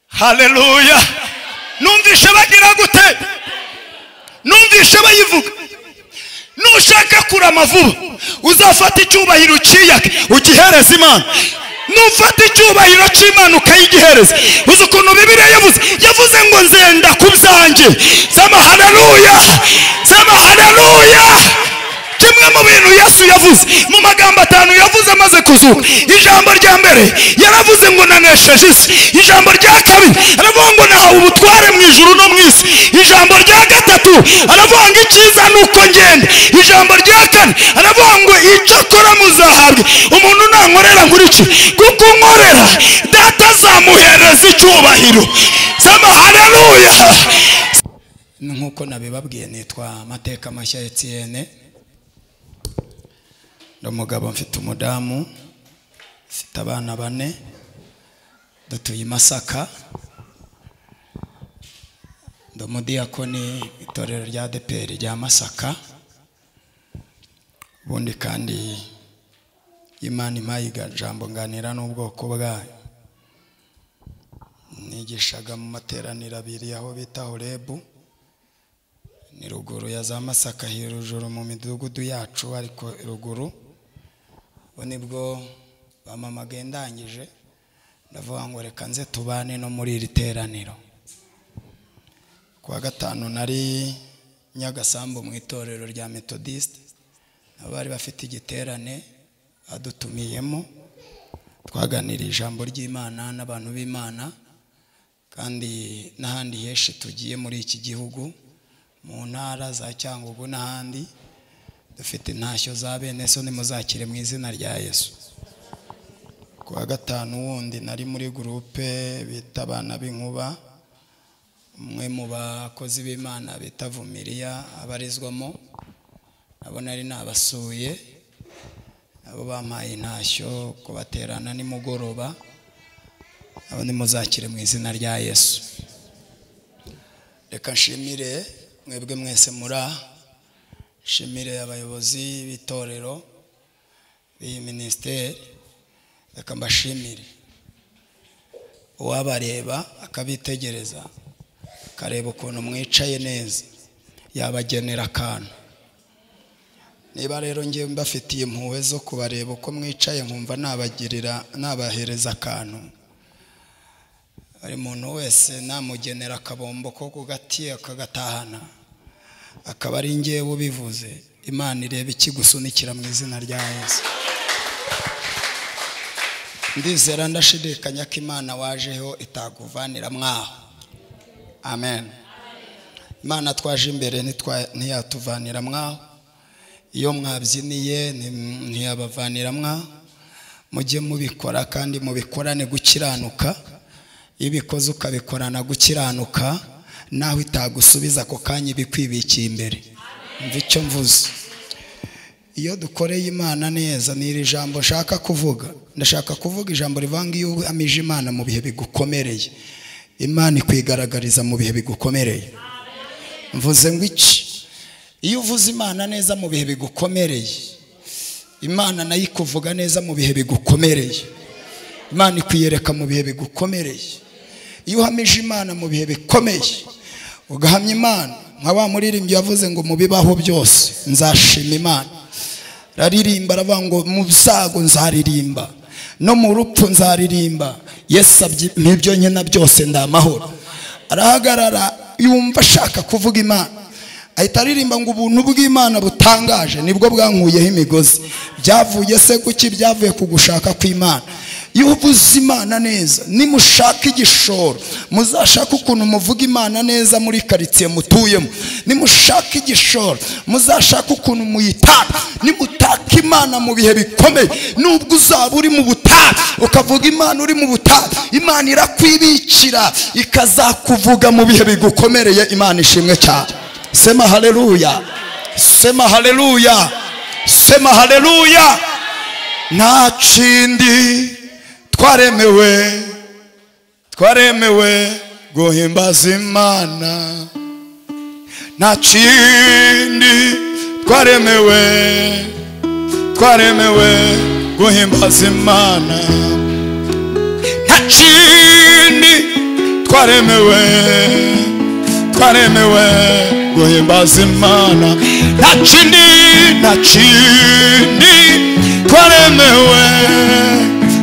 Haleluya. Numvishe bagira gute? Numvishe bayivuga. Nushaka kurama vuba uzafata icyubahiro ukiyake ugihereza Imana. Nufata icyubahiro cy'Imana ukayigihereza. Uzi ukuntu Bibiliya yavuze ngo nzenda kubyanjye. Sema haleluya. Sema haleluya. Kimwe mu bintu Yesu yavuze mu magambo 5 yavuze amaze kuzuka. Ijambo rya mbere yaravuze ngo nanesheje isi. Ijambo rya kabiri aravuga ngo nahawe ubutware mu ijuru no mu isi. Ijambo rya gatatu aravuga ngo icyiza nuko ngenda. Ijambo rya kane aravuga ngo icyo akora muzahabwe. Umuntu nankorera nkuriki kuko nkorera data azamuhereza icyubahiro. Sema haleluya. Nkuko nabibabwiye nitwa Mateka Mashya Etienne. Umugabo mfite umudamu, mfite abana 4, dutuye Masaka. Ndumudiyakoni itorero rya ADEPR rya Masaka. Bundi kandi Imana impayiga jambo nganira n'ubwoko bwayo. Nigishaga mu materaniro 2 aho bita Horebu. Ni ruguru ya za Masaka hirujuru mu midugudu yacu ariko ruguru. Nibwo bamama gendangije ndavuga ngo reka nze tubane no muri iri teraniro. Kuwa gatanu nari Nyagasambu mu itorero rya Methodist. Abari bafite igiterane adutumiyemo. Twaganira ijambo ry'Imana n'abantu b'Imana kandi n'ahandi henshi tugiye muri iki gihugu mu ntara za Cyangugu n'ahandi. Dufite intashyo za bene so nimuzakire mu izina rya Yesu. Kuwa gatanu wundi nari muri groupe bita abana b'inkuba. Umwe mu bakozi b'Imana bita Vumiriya abarizwamo. Abo nari nabasuye. Abo bampaye intashyo kubaterana nimugoroba. Abo nimuzakire mu izina rya Yesu. Reka nshimire mwebwe mwese shimire abayobozi b'itorero b'iyi ministeri. Reka mbashimire. Uwabareba akabitegereza akareba ukuntu mwicaye neza yabagenera akantu. Niba rero ngiye mbafitiye impuhwe zo kubareba uko mwicaye nkumva nabahereza akantu. Ari muntu wese namugenera akabombo ko kugati akagatahana. Akaba ari ngiye ubivuze. Imana ireba ikigusunikira mu izina rya Yesu. Ndizera ndashidikanya ko Imana wajeho itaguvanira mwaho. Amen. Imana twaje imbere ntiyatuvanira mwaho. Iyo mwabyiniye ntiyabavanira mwaho. Mujye mubikora kandi mubikorane gukiranuka. Ibikoze ukabikorana gukiranuka naho itagusubiza ko kanya ibikwibikiye imbere. Mva icyo mvuze. Iyo dukoreye Imana neza n'iri jambo nshaka kuvuga. Ndashaka kuvuga ijambo rivanga iyo amije Imana mu bihe bigukomereye. Imana ikwigaragariza mu bihe bigukomereye. Mvuze ngo iki? Iyo uvuze Imana neza mu bihe bigukomereye, Imana nayo ikuvuga neza mu bihe bigukomereye. Imana ikwiyereka mu bihe bigukomereye. Iyo uhamije Imana mu bihe bikomeye, ugahamya Imana nka wa muririmbyi yavuze ngo mu bibaho byose nzashima Imana. Raririmba aravuga ngo mu byago nzaririmba no mu rupfu nzaririmba. Yesu n'ibyo nyina byose ndamahoro. Arahagarara yumva ashaka kuvuga Imana. Ahita aririmba ngo ubuntu bw'Imana butangaje nibwo bwankuyeho imigozi. Byavuye se kuki? Byavuye kugushaka kw'Imana. Iyo uvuze Imana neza nimushaka igishoro muzashaka ukuntu muvuga Imana neza muri karitsiye mutuyemo. Nimushaka igishoro muzashaka ukuntu muyitaka. Nimutaka Imana mu bihe bikomeye. Nubwo uzaba uri mu butayu ukavuga Imana uri mu butayu, Imana irakwibikira ikazakuvuga mu bihe bigukomereye. Imana ishimwe cyane. Sema haleluya. Sema haleluya. Sema haleluya. Nta kindi twaremewe guhimbaza Imana. Nta kindi twaremewe guhimbaza Imana. Nta kindi twaremewe guhimbaza Imana nta kindi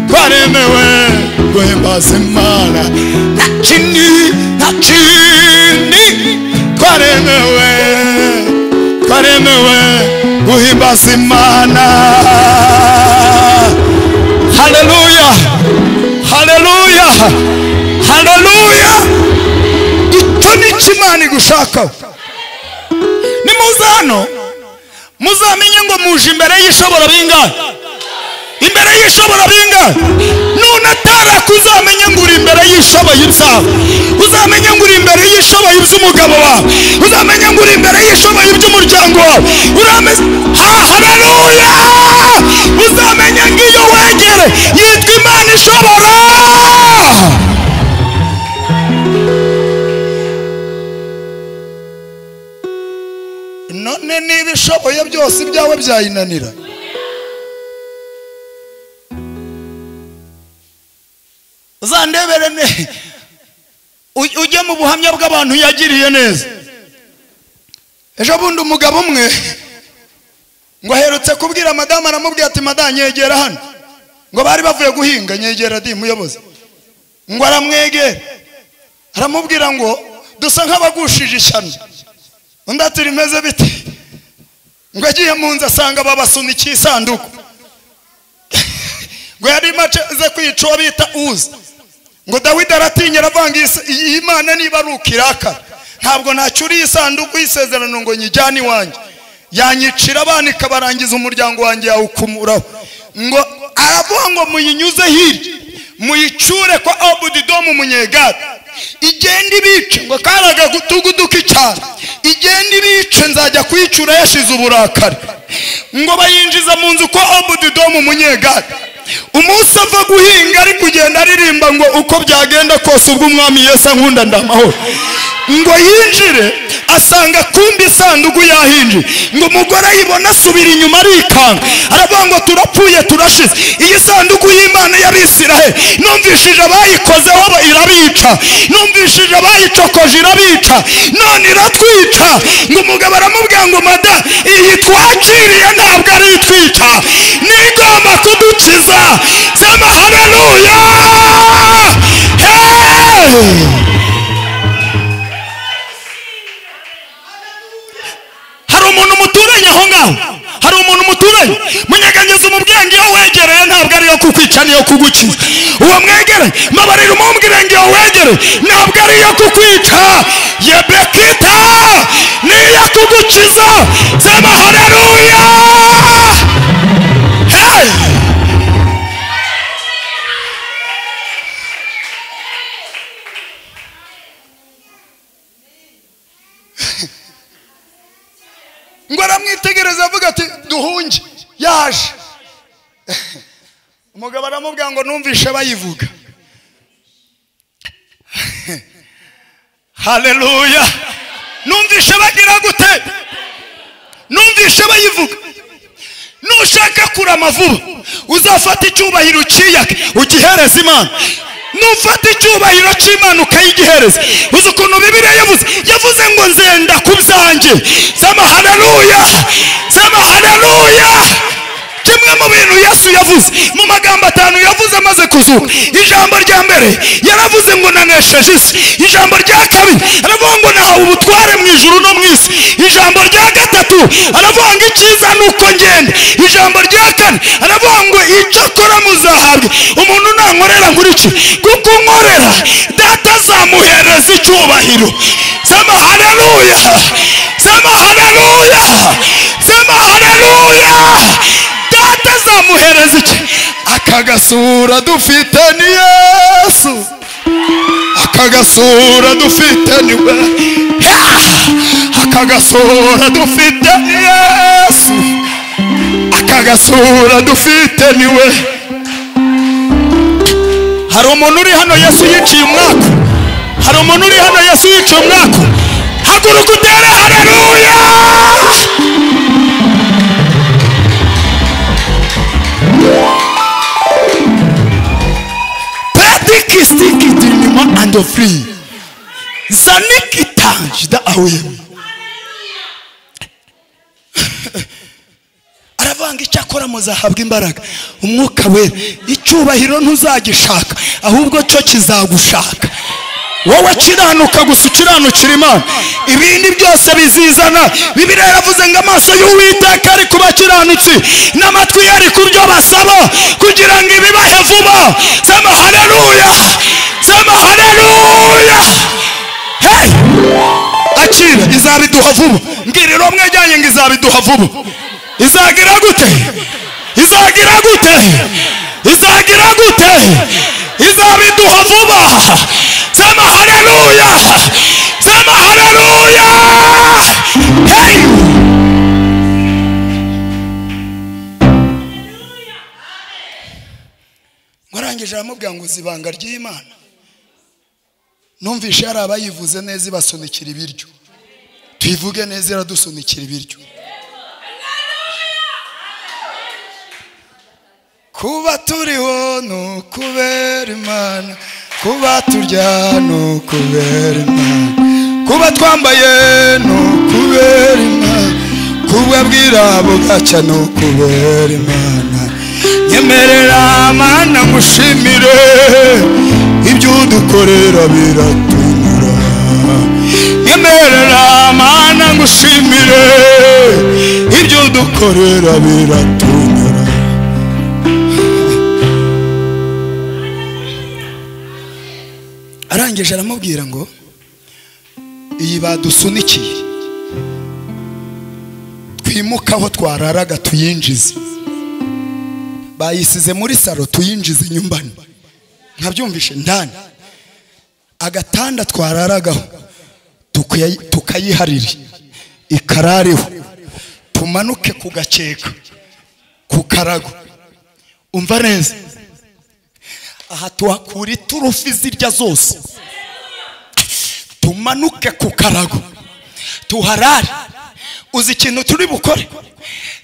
twaremewe guhimbaza Imana nta kindi twaremewe guhimbaza Imana. Haleluya, haleluya, haleluya. Icyo ni Imana igushakaho. Nimuzano muzamenye ngo muje imbere y'ishobora bingahe, imbere y'ishobora bingahe. Nunatara kuzamenye ngo uri imbere y'ishoboye ibyawe, uzamenye ngo uri imbere y'ishoboye iby'umugabo wawe, uzamenye ngo uri imbere y'ishoboye iby'umuryango wawe. Haleluya, uzamenye ngo iyo wegere yitwa Imana ishobora. None niba ishoboye byose ibyawe byayinanira? Uzandebere ujye mu buhamya bw'abantu yagiriye neza. Ejo bundi umugabo umwe ngo aherutse kubwira madamu, aramubwira ati madamu nyegera hano, ngo bari bavuye guhinga, nyegera di muyobozi, ngo aramwegera aramubwira ngo dusa nk'abagushije ishyano. Undi ati rimeze biti? Ngo agiye mu nzu asanga babasunikiye isanduku, ngo yari mace ze kwica uwo bita Uza. Ngo Dawidi aratinya aravanga iyi Imana niba ari ukirakara ntabwo nacyuriye isanduku y'isezerano ngo nyijyane iwanjye, yanyicira abana ikabarangiza umuryango wanjye yawukumuraho. Ngo aravuga ngo muyinyuze hirya muyicyure kwa Obudidomu Munyegadi, igenda ibice, ngo karaga gutuguduka cyane, igenda ibice nzajya kuyicura yashize uburakari. Ngo bayinjiza mu nzu kwa Obudidomu Munyegadi. Umunsi ava guhinga ari kugenda aririmba ngo uko byagenda kose ubwo umwami Yesu ankunda ndamahoro. Ngo yinjire asanga kumbi isanduku yahinje. Ngo umugore ayibona asubira inyuma arikanga, aravuga ngo turapfuye turashize, iyi sanduku y'Imana y'Abisiraheli numvishije abayikozeho irabica, numvishije abayicokoje irabica, none iratwica. Ngo umugabo aramubwira ngo mada, iyi twakiriye ntabwo ari itwica, nigomba kudukiza. Sema haleluya. Hari umuntu muturanye aho ngaho, hari umuntu muturanye munyeganyeza umubwenge iyo wegereye ntabwo ari yo kukwica niyo kugukiza. Uwo mwegereye mabarira umubwire ngo iyo wegereye ntabwo ari yo kukwica, yebekita niyo kugukiza. Sema haleluya. Ngo aramwitegereza avuga ati duhunge, yaje. Umugabo aramubwira ngo numvishe bayivuga. Haleluya. Numvishe bagira gute? Numvishe bayivuga. Nushaka kurama vuba uzafata icyubahiro ukiyake ugihereza Imana. Nufata icyubahiro cy'Imana ukayigihereza. Uzi ukuntu Bibiliya yavuze ngo nzenda kubyanjye. Sema haleluya, sema haleluya. Kimwe mu bintu Yesu yavuze mu magambo 5 yavuze amaze kuzuka. Ijambo rya mbere yaravuze ngo nanesheje isi. Ijambo rya kabiri aravuga ngo nahawe ubutware mu ijuru no mu isi. Ijambo rya gatatu aravuga ngo icyiza nuko ngenda. Ijambo rya kane aravuga ngo icyo akora muzahabwa. Umuntu nankorera nkuriki, kuko nkorera data azamuhereza icyubahiro. Sema haleluya, sema haleluya, sema haleluya. Data azamuhereza iki? Akagasura dufite ni Yesu, akagasura dufite ni we, akagasura dufite ni Yesu, akagasura dufite ni we. Hari umuntu uri hano Yesu yiciye umwaka, hari umuntu uri hano Yesu yiciye umwaka. Haguruka utere haleluya. And free. zanikitangida awemi aravanga icyakora muzahabwa imbaraga umwuka wera icyubahiro ntuzagishaka ahubwo cyo kizagushaka wowe kiranuka gusa ukiranukira Imana ibindi byose bizizana Bibiliya yaravuze ngo amaso y'Uwiteka ari ku bakiranutsi n'amatwi yari ku byo basaba kugira ngo ibibahe vuba sema haleluya hey akira izabiduha vuba mbwiriro mwejyanye ngo izabiduha vuba izagira gute izabiduha vuba sema haleluya hey mwarangije aramubwira ngo zibanga ry'Imana numvishe yari abayivuze neza ibasunikira ibiryo tuyivuge neza iradusunikira ibiryo kuba turiho no kubera Imana kuba turya no kubera Imana kuba twambaye no kubera Imana kuba bwira bugacya no kubera Imana nyemerera Mana ngushimire ibyo dukorera biratunyura nyemerera Mana ngushimire ibyo dukorera biratunyura arangije aramubwira ngo iyi badusunikiye twimuka aho twararaga tuyinjize bayisize muri saro tuyinjize inyumbani nkabyumvishe ndani agatanda twararagaho tukayiharira ikarareho tumanuke ku gakeka ku karago umva neza aha tuhakura iturufi zirya zose tumanuke ku karago tuharare uzi ikintu turi bukore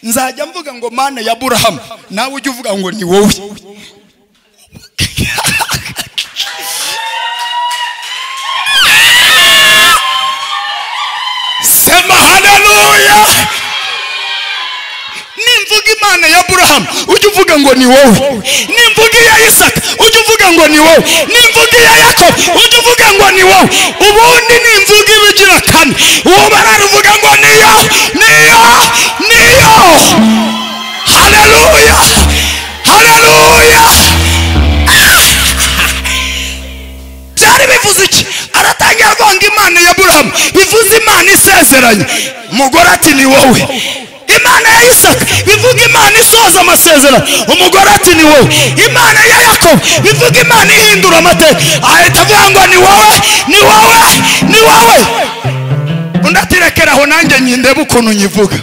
nzajya mvuga ngo Mana ya Aburahamu nawe ujye uvuga ngo ni wowe sema haleluya nimvuga Imana ya Aburahamu ujye uvuga ngo ni wowe nimvuga iya Isaka ujye uvuga ngo ni wowe nimvuga iya Yakobo ujye uvuga ngo ni wowe ubundi nimvuga ibigira kane uwo bararuvuga ngo niyo haleluya byari bivuze iki aratangira avanga Imana ya Aburahamu bivuze Imana isezeranye umugore ati ni wowe Imana ya Isaka bivuga Imana isoza amasezerano umugore ati ni wowe Imana ya Yakobo bivuga Imana ihindura amateka ahita avuga ngo ni wowe undaterekeraho nanjye nyindebe ukuntu nyivuga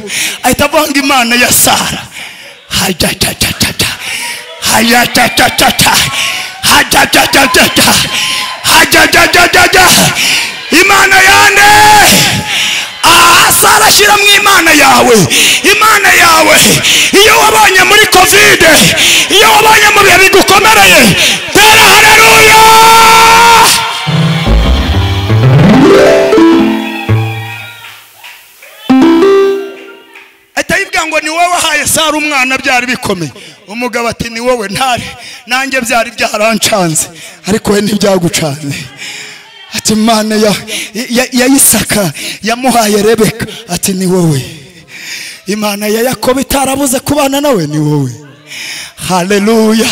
ahita avuga ngo Imana ya Sara Imana yande Sara ashyira mu Imana yawe iyo wabonye muri covid iyo wabonye mu bihe bigukomereye tera haleluya atayibwa ngo ni wowe wahaye Sara umwana byari bikomeye umugabo ati ni wowe ntare nanjye byari byarancanze ariko we ntibyagucanze ati Imana ya Isaka yamuhaye Rebeka ati ni wowe Imana ya Yakobo itarabuze kubana nawe ni wowe haleluya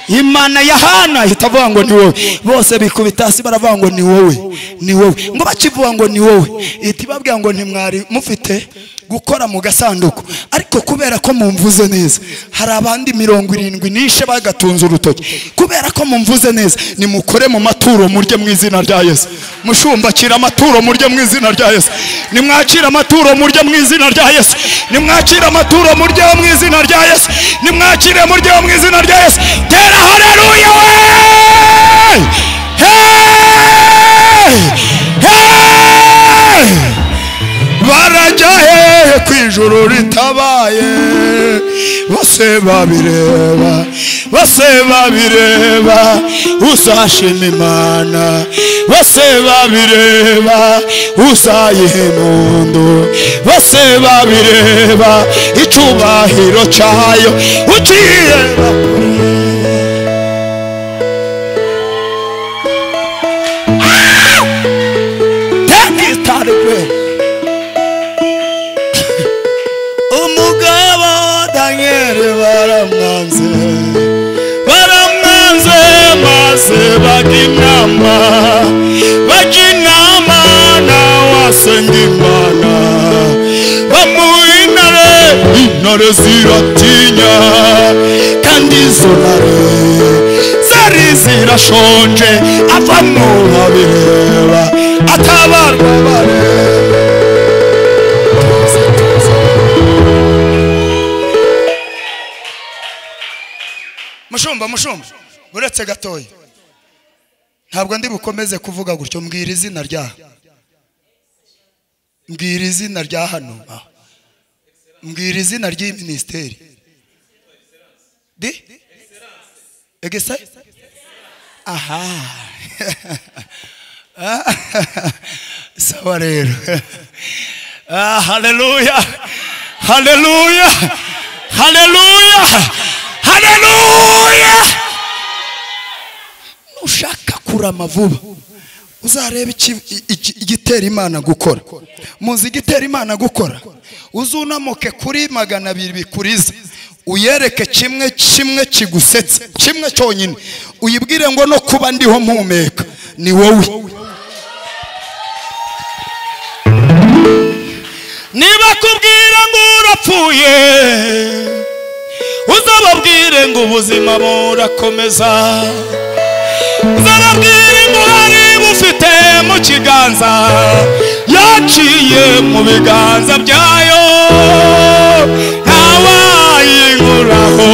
Imana ya Hana itavuga ngo ni wowe bose bikubita hasi baravuga ngo ni wowe ngo bakivuga ngo ni wowe itibabwira ngo ntimwari mufite gukora mu gasanduku ariko kubera ko mumvuze neza hari abandi 70 nishe bagatunza urutoki kubera ko mumvuze neza nimukore mu maturo murye mu izina rya Yesu mushumba kira amaturo murye mu izina rya Yesu nimwakira amaturo murye mu izina rya Yesu nimwakira amaturo murye mu izina rya Yesu nimwakire murye mu izina rya Yesu tera haleluya barajya kwijuru ritabaye bose babireba bose babireba uzashima Imana, bose babireba uzayiha impundu, bose babireba icyubahiro cyayo ukireba umugabo Danieli baramwanze maze bajya inama nawe asenga Imana, bamuha intare ziratinya, kandi izo ntare zari zirashonje, avamo abireba atabarwa bareba. Mushumba uretse gatoya, ntabwo ndi bukomeze kuvuga gutyo. Mbwira izina rya hano, mbwira izina ry'iyi minisiteri. Egesa? Aha. Sawa rero. Haleluya, haleluya, haleluya, haleluya. Ushaka kurama vuba uzareba igitera Imana gukora. Muzi igitera Imana gukora? Uzunamuke kuri 200 bikuriza, uyereke kimwe kigusetse, kimwe cyonyine, uyibwire ngo no kuba ndiho mpumeka ni wowe. Niba kubwira ngo urapfuye, uzababwire ngo ubuzima burakomeza, uzababwire ngo hari bufite mu kiganza, yaciye mu biganza byayo, ntawayinguraho,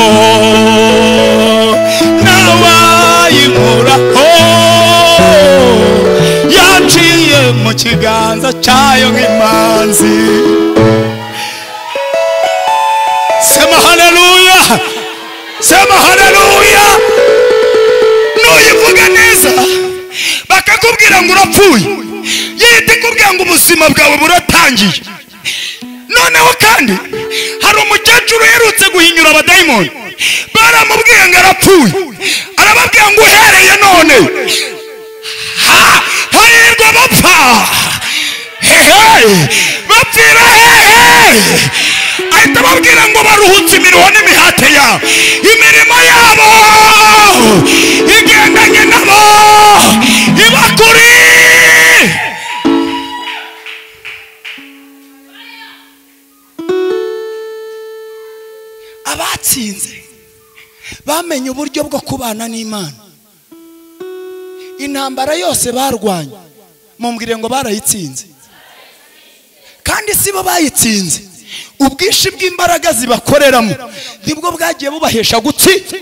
yaciye mu kiganza cyayo nk'imanzi. Sema haleluya, sema haleluya. Nuyivuga neza bakakubwira ngo urapfuye, yite kubwira ngo ubuzima bwawe buratangiye. Noneho kandi hari umukecuru uherutse guhinyura abadayimoni, baramubwiye ngo arapfuye, arababwira ngo uhereye none hahirwa bapfa, bapfira hehe. Ahita babwira ngo baruhutse imiruho n'imihate yabo, imirimo yabo igendanye nabo ibakuri. Abatsinze bamenye uburyo bwo kubana n'Imana. Intambara yose barwanye, mumbwire ngo barayitsinze. Kandi si bo bayitsinze, ubwishi bw'imbaraga zibakoreramo nibwo bwagiye bubahesha gutsinda.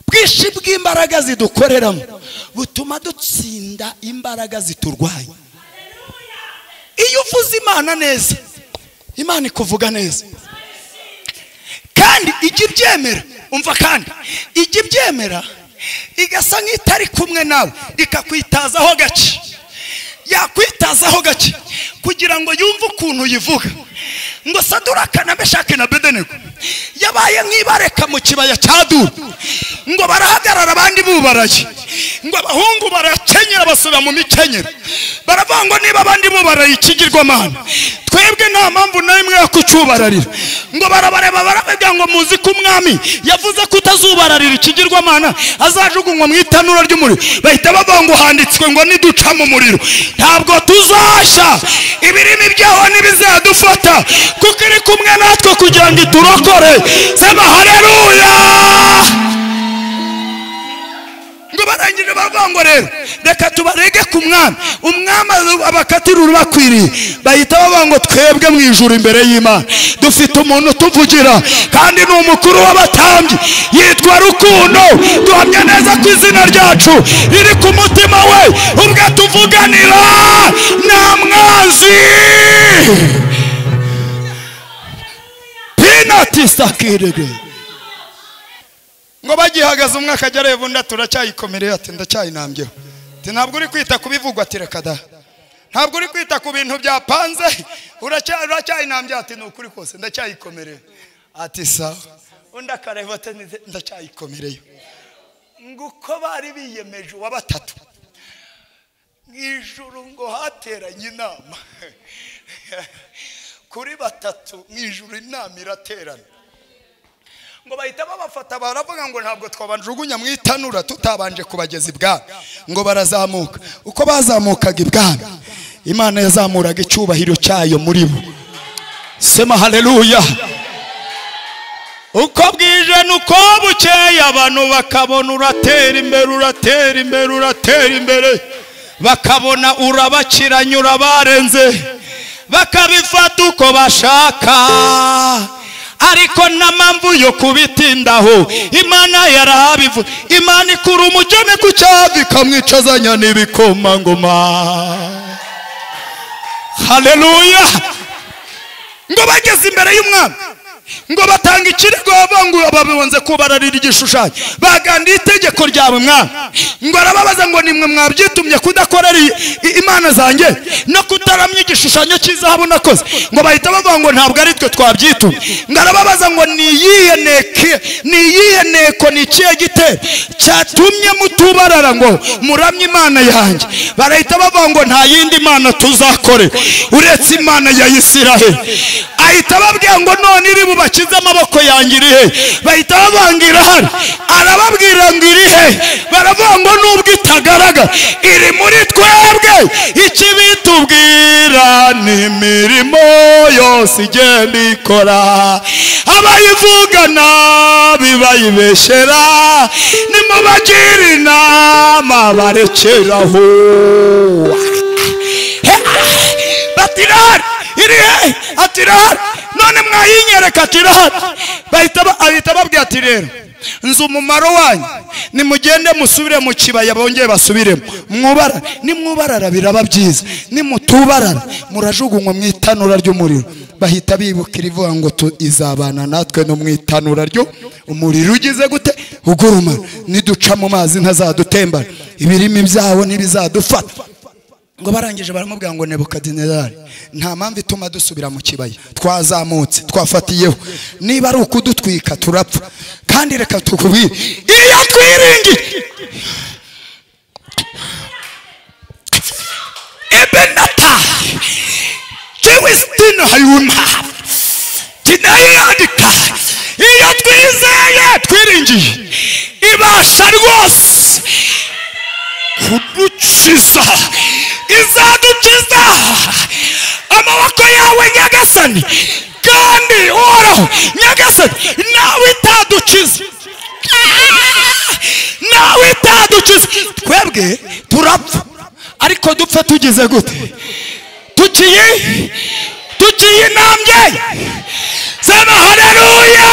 Ubwishi bw'imbaraga zidukoreramo butuma dutsinda imbaraga ziturwanya. Iyo uvuze Imana neza, Imana ikuvuga neza, kandi ijya ibyemera. Umva, kandi ijya ibyemera igasa nk'itari kumwe nawe, ikakwitazaho gake, yakwitazaho gake kugira ngo yumve ukuntu yivuga. Ngo Saduraka na Meshaki na Abedenego yabaye nk'ibareka mu kibaya cya Dura, ngo barahagarara abandi bubaraye, ngo abahungu barakenyera basubira mu mikenyero, baravuga ngo niba abandi bubaraye ikigirwamana, twebwe nta mpamvu na imwe yo kucyubararira. Ngo barabareba baravuga ngo muzi ko umwami yavuze ko utazubararira ikigirwamana azajugunywa mu itanura ry'umuriro. Bahita bavuga ngo handitswe ngo niduca mu muriro ntabwo tuzashya, ibirimi byaho ntibizadufata, kuko iri kumwe natwe kugira ngo iturokore. Sema haleluya. Ngo barangije bavuga ngo rero reka tubarege ku mwami, umwami abakatira urubakwiriye. Bahita bavuga ngo twebwe mu ijuru imbere y'Imana dufite umuntu tuvugira, kandi ni umukuru w'abatambyi, yitwa Rukundo. Duhamya neza ko izina ryacu riri ku mutima we, ubwo tuvuganira nta mwanzi. inatistakirege ngo bagihagaze umwe akajya areba undi turacyayikomereye ati ndacyayinambyeho ati ntabwo uri kwita kubivugwa ati reka da ntabwo uri kwita ku bintu byapanze uracyayinambye ati nukuri kose ndacyayikomereye ati sawa undi akareba ati ndacyayikomereye nguko bari biyemeje wa batatu mw'ijuru ngo hateranye inama kuri batatu mw'ijuru inama iraterana ngo bahita babafata baravuga ngo ntabwo twabanjugunya mwitanura tutabanje kubageza ibwami ngo barazamuka uko bazamukaga ibwami Imana yazamuraga icyubahiro cyayo muri bo sema haleluya uko bwije nuko bukeye abantu bakabona uratera imbere bakabona urabakiranya urabarenze bakabifata uko bashaka ariko nta mpamvu yo kubitindaho Imana yarabivu Imana ikura umugeni ku cyavi ikamwicazanya n'ibikomangoma haleluya ngo bageze imbere y'umwami ngo batanga ikirego babanguye babonze kubararira igishushanyo bagandiye itegeko ryawe mwami ngo arababaza ngo nimwe mwabyitumye kudakorera imana zanjye no kutaramya igishushanyo cy'izahabu nakoze ngo bahita bavuga ngo ntabwo ari twe twabyitumye ngo arababaza ngo niyihe nteko niciye gitero cyatumye mutubarara ngo muramye imana yanjye barahita bavuga ngo nta yindi mana tuzakorera uretse imana ya Isiraheli ahita babwira ngo none iri bubakize amaboko yanjye irihe bahita babangira hari arababwira ngo irihe baravuga ngo nubwo itagaragara iri muri twebwe ikibitubwira ni imirimo yose igenda ikora abayivuga nabi bayibeshera nimubagira inama barekeraho batirari irihe atirari none mwayinyereka atirari bahita babwira ati rero nzi umumaro wanyu nimugende musubire mu kibaya bongeye basubiremo mwubarara nimwubarara biraba byiza nimutubarara murajugunywa mu itanura ry'umuriro bahita bibukira ivuga ngo izabana natwe no mu itanura ryo umuriro ugize gute uguruma niduca mu mazi ntazadutembana ibirimi byawo ntibizadufata ngo barangije baramubwira ngo Nebukadinezari nta mpamvu ituma dusubira mu kibaya twazamutse twafatiyeho niba ari ukudutwika turapfa kandi reka tukubwire iyo twiringiye ebenata kiwistina hayuma kinayandika iyo twizeye twiringiye ibasha rwose kudukiza izadukiza amaboko yawe Nyagasani kandi uhoraho Nyagasani nawe itadukiza twebwe turapfa ariko dupfa tugize gute tukiyinambye sema haleluya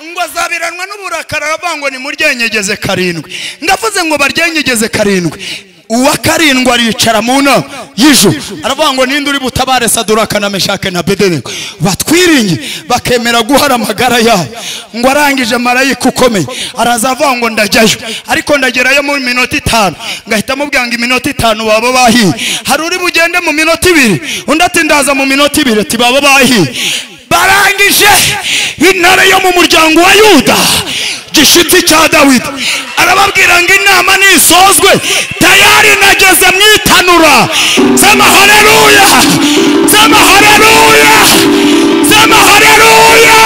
ngo azabiranwa n'uburakari aravuga ngo nimuryenyegeze karindwi ndavuze ngo baryenyegeze karindwi uwa karindwi aricara mu nama y'ijuru aravuga ngo ninde uri butabare Saduraka na Meshake na Abedenego batwiringi bakemera guhara amagara yabo ngo arangije marayika ukomeye arazavuga ngo ndajyayo ariko ndagerayo mu minota 5 ngahita mubwira ngo iminota 5 baba bahiye hari uri bugende mu minota 2 undi ati ndaza mu minota 2 ati baba bahiye barangije intare yo mu muryango wa Yuda gishitsi cya Dawidi arababwira ngo inama nisozwe tayari nageze mu itanura sema haleluya sema haleluya sema haleluya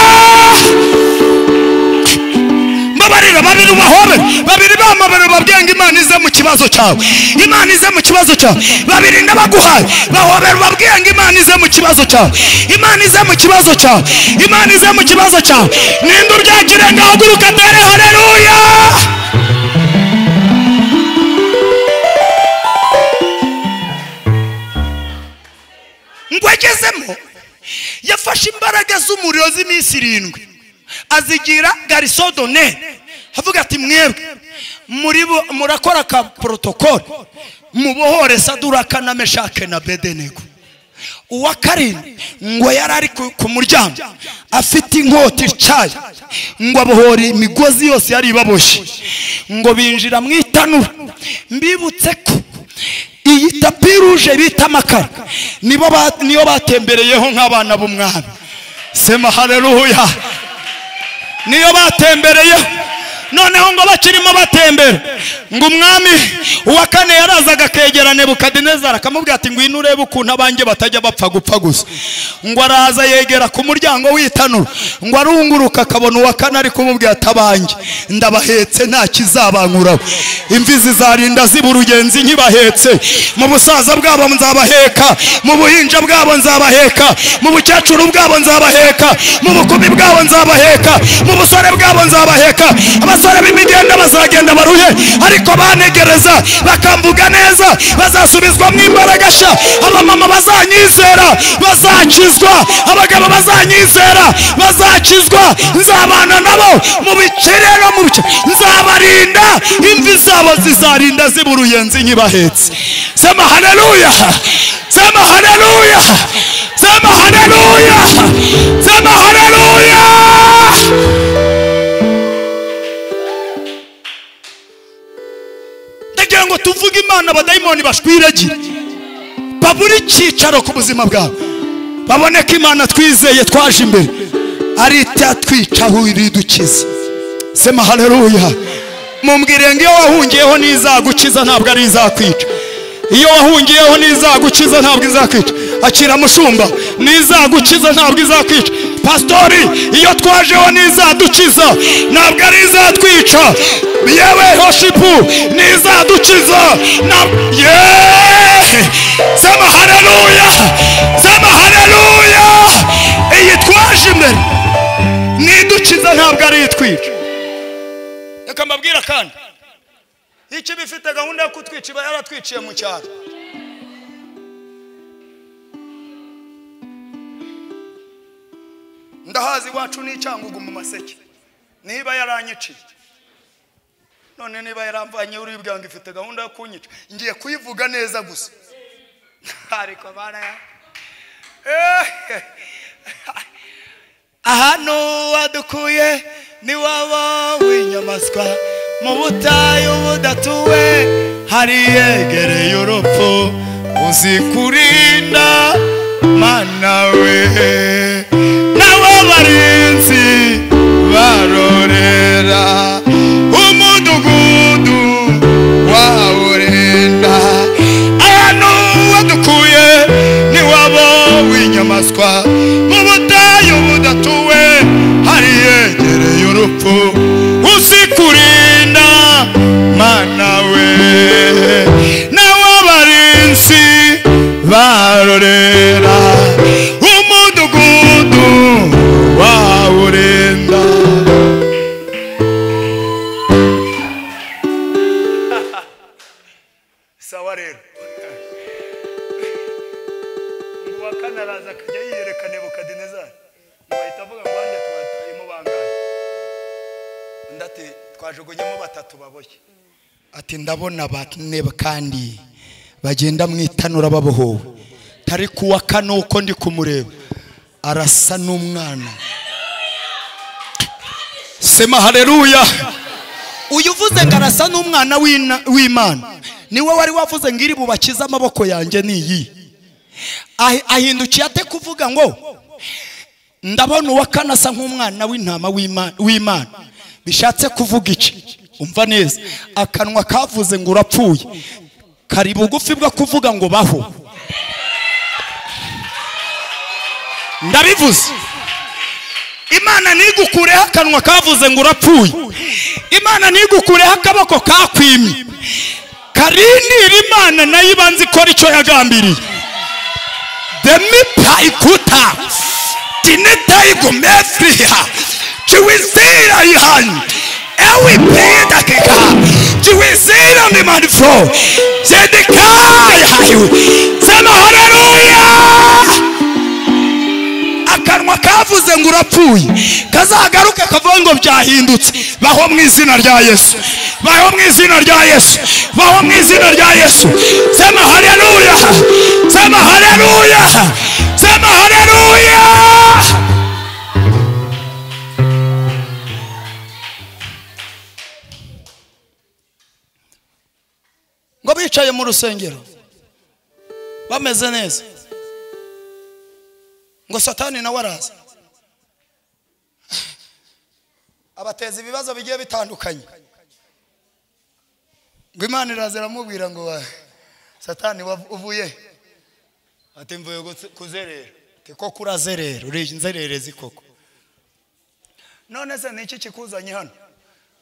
mbabarira babiri bahobe babiri bamabere babyenga Imana ize mu kibazo cyawe Imana ize mu kibazo cyawe babiri ndabaguhaye bahobera babyenga Imana ize mu kibazo cyawe Imana ize mu kibazo cyawe Imana ize mu kibazo cyawe ninde uryakire ngahaguruka tere haleluya ngwegezemo yafashe imbaraga z'umuriro z'iminsi 7 azigira garisodone havuga ati mwebwe murakora ka protocol mubohore Saduraka na Meshake na Abedenego uwa karindwi ngo yarari ku muryango afite inkota icaye ngo abohora imigozi yose yari ibaboshye ngo binjira mu itanura. Mbibutse ko iyi tapi ruje bita amakara niyo batembereyeho nk'abana b'umwami. Sema haleluya. Niyo batembereyeho. Noneho ngo bakirimo batembera ngo umwami uwa kane yarazaga kegera Nebukadinezari akamubwira ati ngwino urebe ukuntu abanjye batajya bapfa gupfa gusa. Ngo araza yegera ku muryango w'itanura ngo arunguruka akabona uwa kane ari kumubwira ati abanjye ndabahetse nta kizabankuraho. Imvi zizarinda ziba urugenzi nkibahetse. Mu busaza bwabo nzabaheka, mu buhinja bwabo nzabaheka, mu bukecuru bwabo nzabaheka, mu bukumi bwabo nzabaheka, mu busore bwabo nzabaheka. Abasore b'imigenda bazagenda baruhe ariko banegereza bakamvuga neza bazasubizwa mu imbaraga sha. Abamama bazanyizera bazakizwa, abagabo bazanyizera bazakizwa. Nzabana nabo mu bikirero mu bice nzabarinda, imvi zabo zizarinda ziba uruyenzi nkibahetse. Sema haleluya. Sema haleluya. Sema haleluya. Sema haleluya. Ngo tuvuge Imana abadayimoni bashwiragira baburi cyicaro ku buzima bwawe, baboneka Imana twizeye twaje imbere ari itatwicaho iridukiza. Sema haleluya. Mumbwire ngo iyo wahungiyeho nizagukiza ntabwo ari izakwica. Iyo wahungiyeho nizagukiza ntabwo izakwica. Akira mushumba nizagukiza ntabwo izakwica. Pastori iyo twajeho nizadukiza ntabwo ari izatwica. Yewe hoshipu nizadukiza Sema haleluya. Sema haleluya. Iyi twaje imbere nidukiza ntabwo ari itwica. Reka mbabwira kandi iki bifite gahunda yo kutwica iba yaratwiciye mu cyaro. Ndahazi wacu n'icyangugu mu maseke niba yaranyiciye. None niba yaramvanye uribwanga ifite gahunda yo kunyica ngiye kuyivuga neza gusa. Ariko bana ahano wadukuye ni wabo w'inyamaswa mu butayu budatuwe hari yegereye urupfu uzikurinda Mana we. Nawe barinzi barorera umudugudu wawurenda. Ahano wadukuye ni wabo w'inyamaswa mu butayu budatuwe hari yegereye urupfu uzikurinda Mana we. Nawe barinzi barorera umudugudu wawurenda. Sawa rero uwa kane araza akajya yiyereka Nebukadinezari ngo ahita avuga ngo wanjye twatayemo bangahe. Ndati twajugunyemo batatu baboshye. Ati ndabona bane kandi bagenda mu itanura babohowe. Tari kuwa kane uko ndi kumureba arasa n'umwana. Sema haleluya. Uyuvuze ngarasa n'umwana w'Imana niwe wari wavuze ngiri bubakiza amaboko yanjye niyi. Ahindukiye ate kuvuga ngo ndabona uwa kane asa nk'umwana w'intama w'Imana. Bishatse kuvuga iki? Umva neza. Akanwa kavuze ngo urapfuye kari bugufi bwo kuvuga ngo baho. Ndabivuze. Imana nigukureho akanwa kavuze ngo urapfuye. Imana nigukureho akaboko kakwimye. Karindira Imana nayo ibanze ikora icyo yagambiriye. Demi paikuta tineta igomefria chiwizira ihan ewi peda keka chiwizira ndi manifro zedikai hayu. Sema haleluya. Akanwa kavuze ngo urapfuye kazagaruke kavuga ngo byahindutse. Baho mu izina rya Yesu. Baho mu izina rya Yesu. Baho mu izina rya Yesu. Sema haleluya. Sema haleluya. sema haleluya. Ngo bicaye mu rusengero bameze neza, ngo Satani nawe araza abateza ibibazo bigiye bitandukanye. Ngo Imana iraza iramubwira ngo Satani uvuye? Ati mvuye kuzerera. Ati ko kurazerera, uri inzererezi koko. None se niki kikuzanye hano?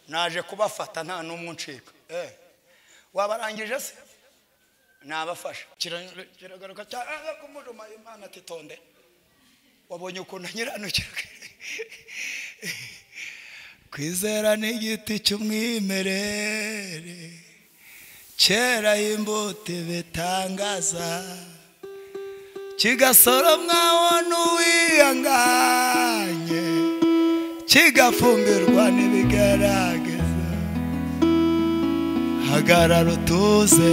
Naje kubafata nta numwe uncika. Wabarangije se? Nabafasha. Kiragaruka cyane kumujuma Imana ati tonde. Wabonye ukuntu nyiranukira. Kwizera ni igiti cy'umwimerere, kera imbuto bitangaza, kigasoromwa n'uwihanganye, kigafumbirwa n'ibigaragaza. Hagarara utuze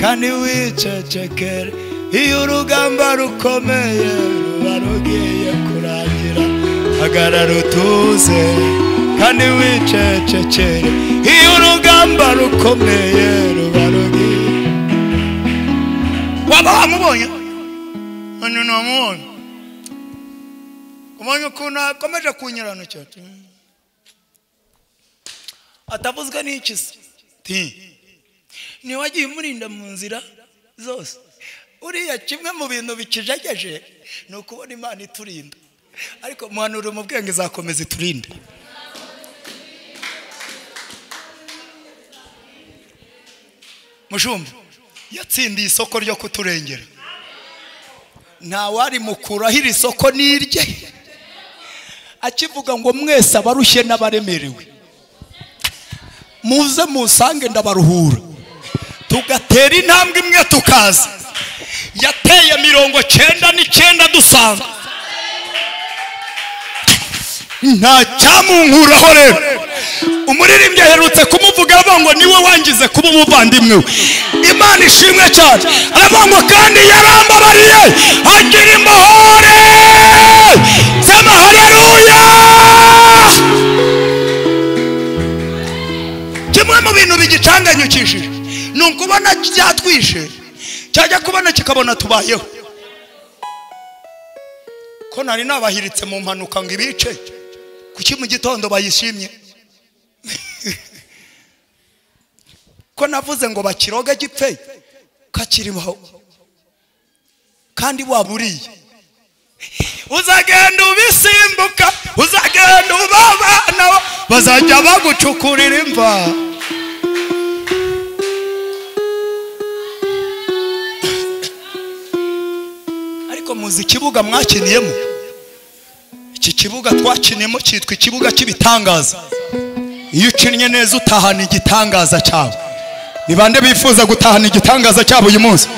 kandi wicecekere, iyo urugamba rukomeye ruba rugiye kurangira. Hagarara utuze kandi wicecekere, iyo urugamba rukomeye ruba rugiye. Waba wamubonye? Hano namubonye. Umubonye ukuntu akomeje kunyiranukira. Atavuzwe n'iki se? Niwagiye umurinda mu nzira zose. Uriya kimwe mu bintu bikijegeje ni ukubona Imana iturinda. Ariko muhanura mu bwenge izakomeza iturinde. Mushumba yatsindiye isoko ryo kuturengera. Nta wari mukuraho iri soko nirye. Akivuga ngo mwese abarushye n'abaremerewe, muze musange ndabaruhura. Tugatera intambwe imwe tukaza. Yateye 99 dusanga. Nta cyamunkuraho rero. Umuririmbyi aherutse kumuvuga avuga ngo niwe wangize kuba umuvandimwe we. Imana ishimwe cyane. Aravuga ngo kandi yarambabariye agira imbohore. Sema haleluya. Kimwe mu bintu bigicanganyukishije ni ukubona cyatwishe, cyajya kubona kikabona tubayeho. Ko nari nabahiritse mu mpanuka ngo ibice, kuki mu gitondo bayishimye? Ko navuze ngo bakiroga gipfe kakiriho kandi waburiye. Uzagenda ubisimbuka, uzagenda ubabana, bazajya bagucukurira imva. Ariko muzi ikibuga mwakiniyemo? Iki kibuga twakiniyemo cyitwa ikibuga cy'ibitangaza. Iyo ucinnye neza utahana igitangaza cyawe. Ni bande bifuza gutahana igitangaza cyabo uyu munsi?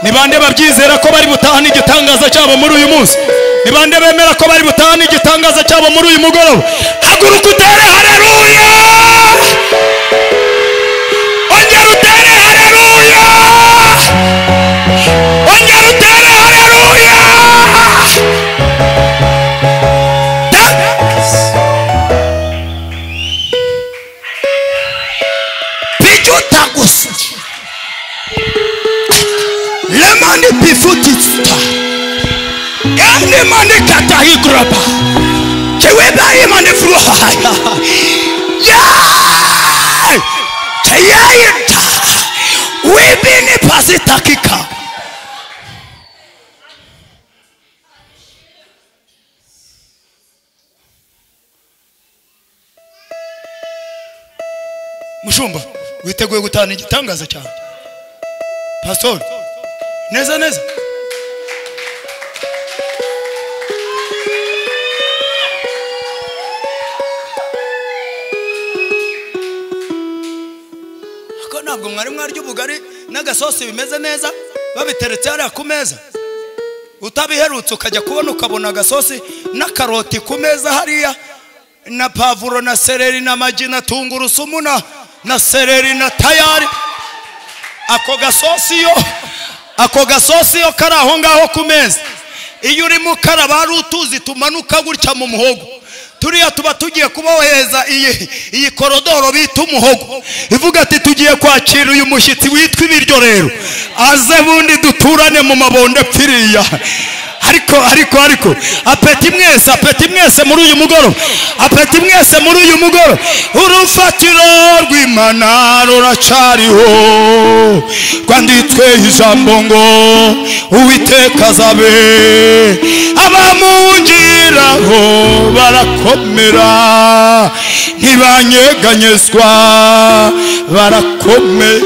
Ni bande babyizera ko bari butahana igitangaza cyabo muri uyu munsi? Ni bande bemera ko bari butahana igitangaza cyabo muri uyu mugoroba? Haguruka utere haleluya. Ongera utere haleluya. Ongera utere haleluya. Pijuta Lemani bifutista. Lemani katahigraba. Keweba imani fruha. Ya! Chayayita. Wibini pasitakika. Mushumba witeguye gutana igitangaza cyane? Pastor neza neza. Ako ntabwo mwari mwarya ubugari n'agasosi bimeze neza babiteretse hariya ku meza? Utabiherutse ukajya kubona ukabona agasosi n'akaroti ku meza hariya, na pavuro na seleri na magi na tungurusumu na seleri na tayari. Ako gasosi yo kari aho ngaho ku meza iyo uri mukaraba ari utuzi tumanuka gutya mu muhogo turiya tuba tugiye kuboheza iyi korodoro bita umuhogo ivuga ati tugiye kwakira uyu mushyitsi witwa ibiryo rero aze bundi duturane mu mabonde pfiriya ariko apeti mwese muri uyu mugoroba apeti mwese muri uyu mugoroba urufatiro rw'Imana ruracariho kwanditswe ijambo ngo Uwiteka azabe abamungiraho barakomera ntibanyeganyezwa barakomeye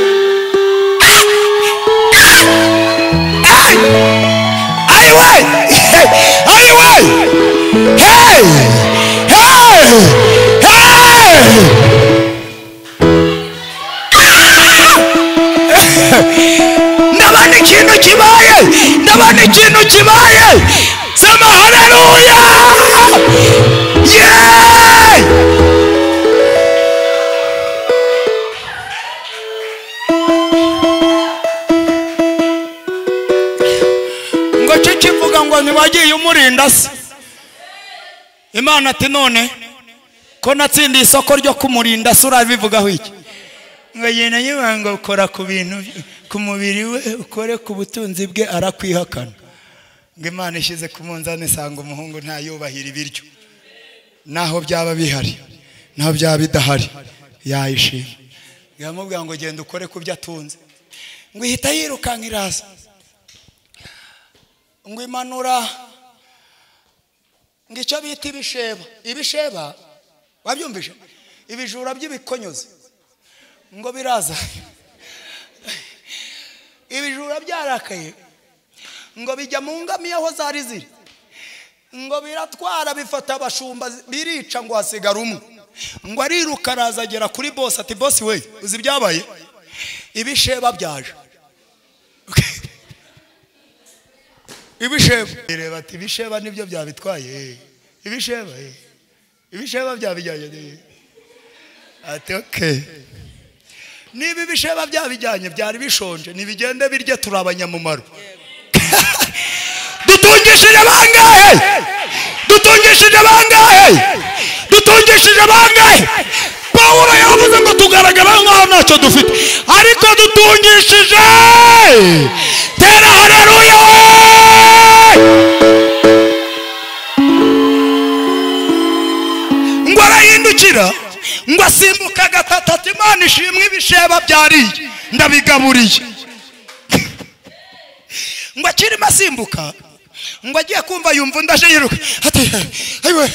ndabona ikintu kibaye sema haleluya ngo kivuga ngo ntiwagiye umurinda se Imana ati none ko natsindiye isoko ryo kumurinda se urabivugaho iki ngo yena yibanga ukora ku bintu ku mubiri we ukore ku butunzi bwe arakwihakana ngo Imana ishize ku munzani sanga umuhungu nta yubahira ibiryo naho byaba bihari naho byaba bidahari yayishima yamubwira ngo genda ukore ku byo atunze ngo ihita yirukanka iraza ngo imanura ngo icyo bita ibisheba wabyumvise ibijura by'ibikonyozi ngo biraza ibijura byarakaye ngo bijya mu ngamiya aho zari ziri ngo biratwara bifata abashumba birica ngo hasigara umwe ngo ariruka araza agera kuri boss ati boss we uzi byabaye ibisheba byaje reba ati ibisheba nibyo byabitwaye ibisheba byabijyanye ati okay niba ibisheba byabijyanye byari bishonje nibigende birye turabanyamumaro dutungishije bangahe Pawulo yavuze ngo tugaragara nkaho ntacyo dufite ariko dutungishije tera haleluya ngo arahindukira ngo asimbuka gatatu ati Imana ishimwe ibisheba byariye ndabigaburiye ngo akirimo asimbuka ngo agiye kumva yumva ndaje yiruka ati ayiwe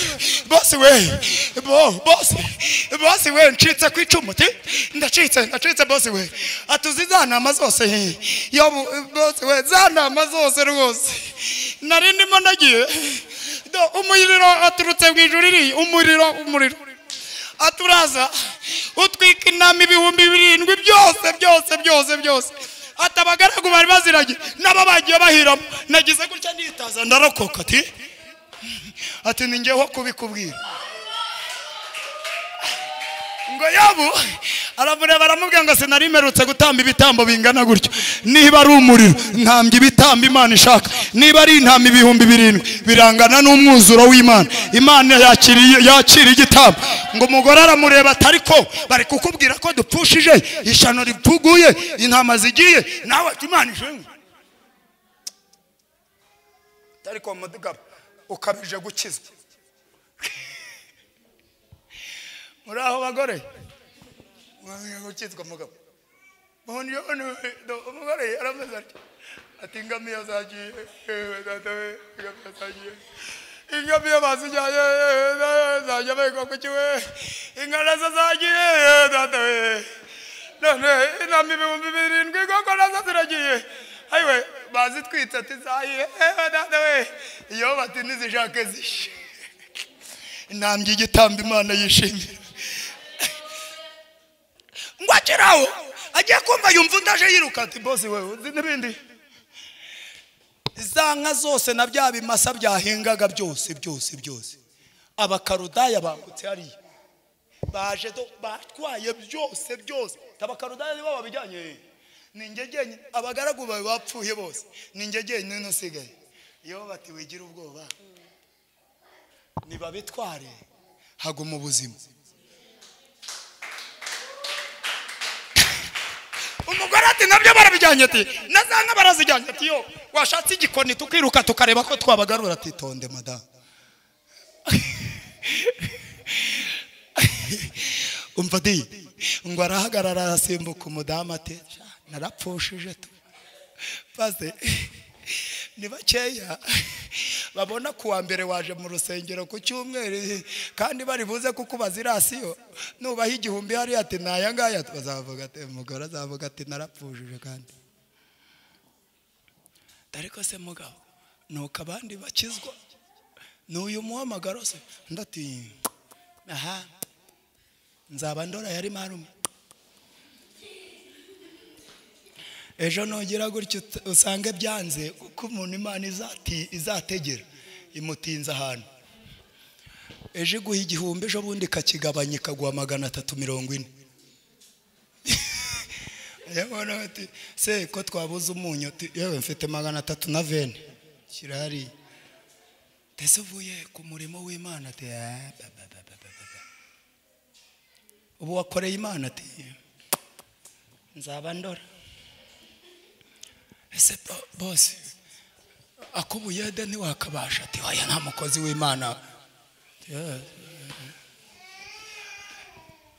boss we ncitse ku icumu ati ndacitse boss we atuzi zanama zose yo boss we zanama zose rwose nari ndimo nagiye umuriro aturutse mu ijuru iri umuriro aturaza utwika inama 7,000 byose atabagaragu bari baziranye n'ababagiye bahiramo nagize gutya nditaza ndarokoka ati ningeho kubikubwira ngo yabu aramureba aramubwira ngo sinari merutse gutamba ibitambo bingana gutyo niba ari umuriro ntambye ibitambo Imana ishaka niba ari intama 7,000 birangana n'umwuzuro w'Imana Imana yakiriye igitambo ngo umugore aramureba atariko bari kukubwira ko dupfushije ishano rivuguye intama zigiye nawe Imana ishimwe ariko mudugabo ukabije gukizwa muri aho bagore gukizwa mugabo umugore arameze ati ingamiya zagiye ingamiya bazijyaye zajya beka ku kiwe ingana zagiye none inama 7,000 koko nazo ziragiye ayiwe bazitwitse ati zahiye iyo bati nizishake zishe intambwe igitambo Imana yishimira ngo akiraho agiye kumva yumva ndaje yiruka ati boss we uzi n'ibindi zanka zose na bya bimasa byahingaga byose abakarudaya bambutse hariya baje batwaye byose abakarudaya nibo babijyanye ningegenye abagaragu bawe bapfuye bose ningegenye none usigaye iyo bati wigira ubwoba niba bitware haguma ubuzima. Umugore ati nabyo barabijyanye ati nazanga barazijyanye ati yo washatse igikoni tukiruka tukareba ko twabagarura ati tonde madame. Umva di ngo arahagarara arasimbuka umudamu ati narapfushije tu paze ni bakeya babona kuwa mbere waje mu rusengero ku cyumweru kandi bari buze kukubaza irasiyo nubaha igihumbi hari ati naya ngaya bazavuga ati umugore azavuga ati narapfushije kandi ariko se mugabo nuko abandi bakizwa n'uyu muhamagaro se ndati aha nzaba ndora yari marume ejo nongera gutyo usange byanze kuko umuntu Imana izategera imutinza ahantu ejo guha igihumbi ejo bundi kakigabanya ikaguha 340. Yabona ati se ko twabuze umunyu yewe mfite 320 kirari ndetse uvuye ku murimo w'Imana ati ubu wakoreye Imana ati nzaba ndora. Ese boss akubuyede ntiwakabasha ati oya nta mukozi w'Imana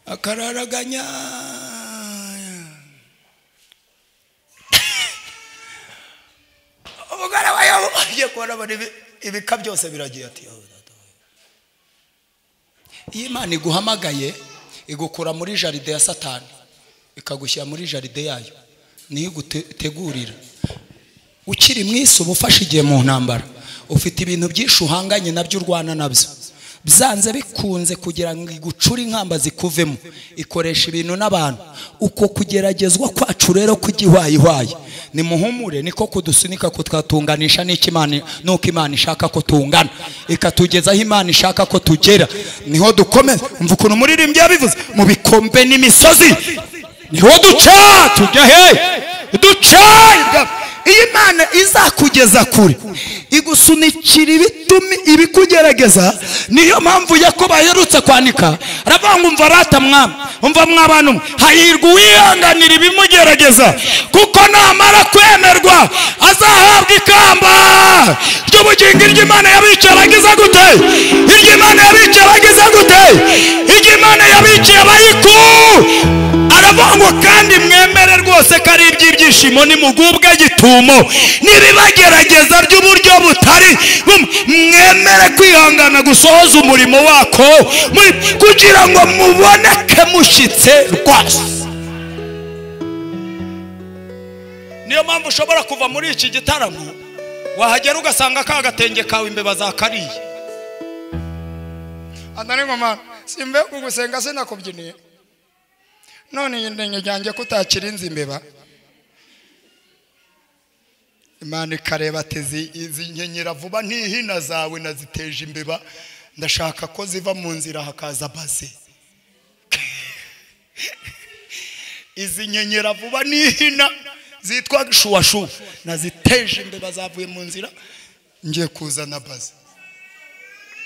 akararaganya umugore wayo agiye kubona ibika byose biragiye ati iyi Imana iguhamagaye igukura muri jaride ya Satani ikagushyira muri jaride yayo niyo gutegurira ukiri mwisi ubufasha igihe mu ntambara ufite ibintu byinshi uhanganye nabyo urwana nabyo byanze bikunze kugira ngo igucure inkamba zikuvemo ikoresha ibintu n'abantu uko kugeragezwa kwacu rero kugihwayihwaye ni muhumure niko kudusunika kutwatunganisha n'ikimana nuko Imana ishaka ko tungana ikatugeza aho Imana ishaka ko tugera niho dukomeza umva ukuntu muririmbyi yabivuze mu bikombe n'imisozi niho duca tujya he duca. Iyi Imana izakugeza kure igusunikira ibitumi ibikugerageza niyo mpamvu Yakobo aherutse kwandika aravuga ngo umva rata mwami umva mwabanu hahirwa uwihanganira ibimugerageza kuko namara kwemerwa azahabwa ikamba ry'ubugingo. Iry'Imana yabicaragiza gute iry'Imana yabicaragiza gute iry'Imana yabiciye abayiku aravuga ngo kandi mwemere rwose ko ari iby'ibyishimo nimugubwe gitumo nibibagerageza by'uburyo butari mwemere kwihangana gusohoza umurimo wako kugira ngo muboneke mushyitse rwose. Niyo mpamvu ushobora kuva muri iki gitaramo wahagera ugasanga ka gatenge kawe imbeba zakariye andane ngoma simbe kugusenga sinakubyiniye none yindenge ryanjye kutakirinze imbeba. Imana ikareba ati izi nyenyera vuba ntihina zawe naziteje imbeba ndashaka ko ziva mu nzira hakaza baze. Izi nyenyera vuba ntihina zitwa shuwashu naziteje imbeba zavuye mu nzira ngiye kuzana baze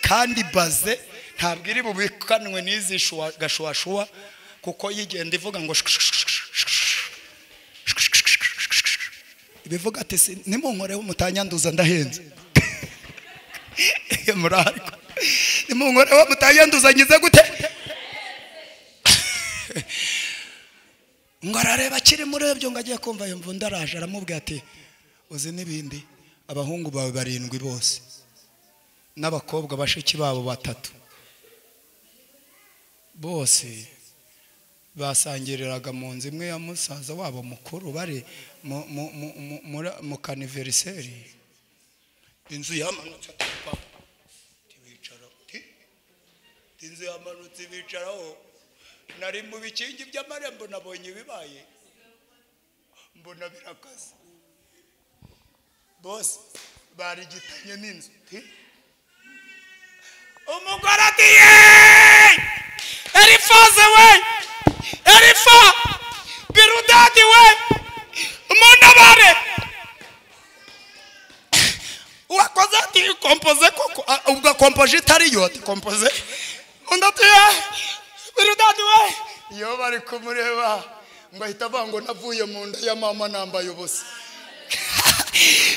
kandi baze ntabwo iri bubikanwe n'izi gashuwashuwa kuko yigenda ivuga ngo ibivuga ati nimunkoreho mutanyanduza ndahenze murariko nimunkoreho mutanyanduza ngize gute ngo arareba akiri muri ibyo ngo agiye kumva yumva ndaraje aramubwira ati uzi n'ibindi abahungu bawe 7 bose n'abakobwa bashiki babo 3 bose basangiriraga mu nzu imwe ya musaza wabo mukuru bari mu kaniveriseri inzu yamanutse tibicara inzu yamanutse bicaraho nari mu bikingi by'amarembo nabonye bibaye mbona birakaze bose bari gitanye n'inzu umugore ati Elifaze we Elifa Birudadi we umuntu bare wakoze ati kompoze koko ubwo kompoje itari yo ati kompoze undi ati birudadi we iyo bari kumureba ngo ahita avuga ngo navuye mu nda ya mama nambaye ubusa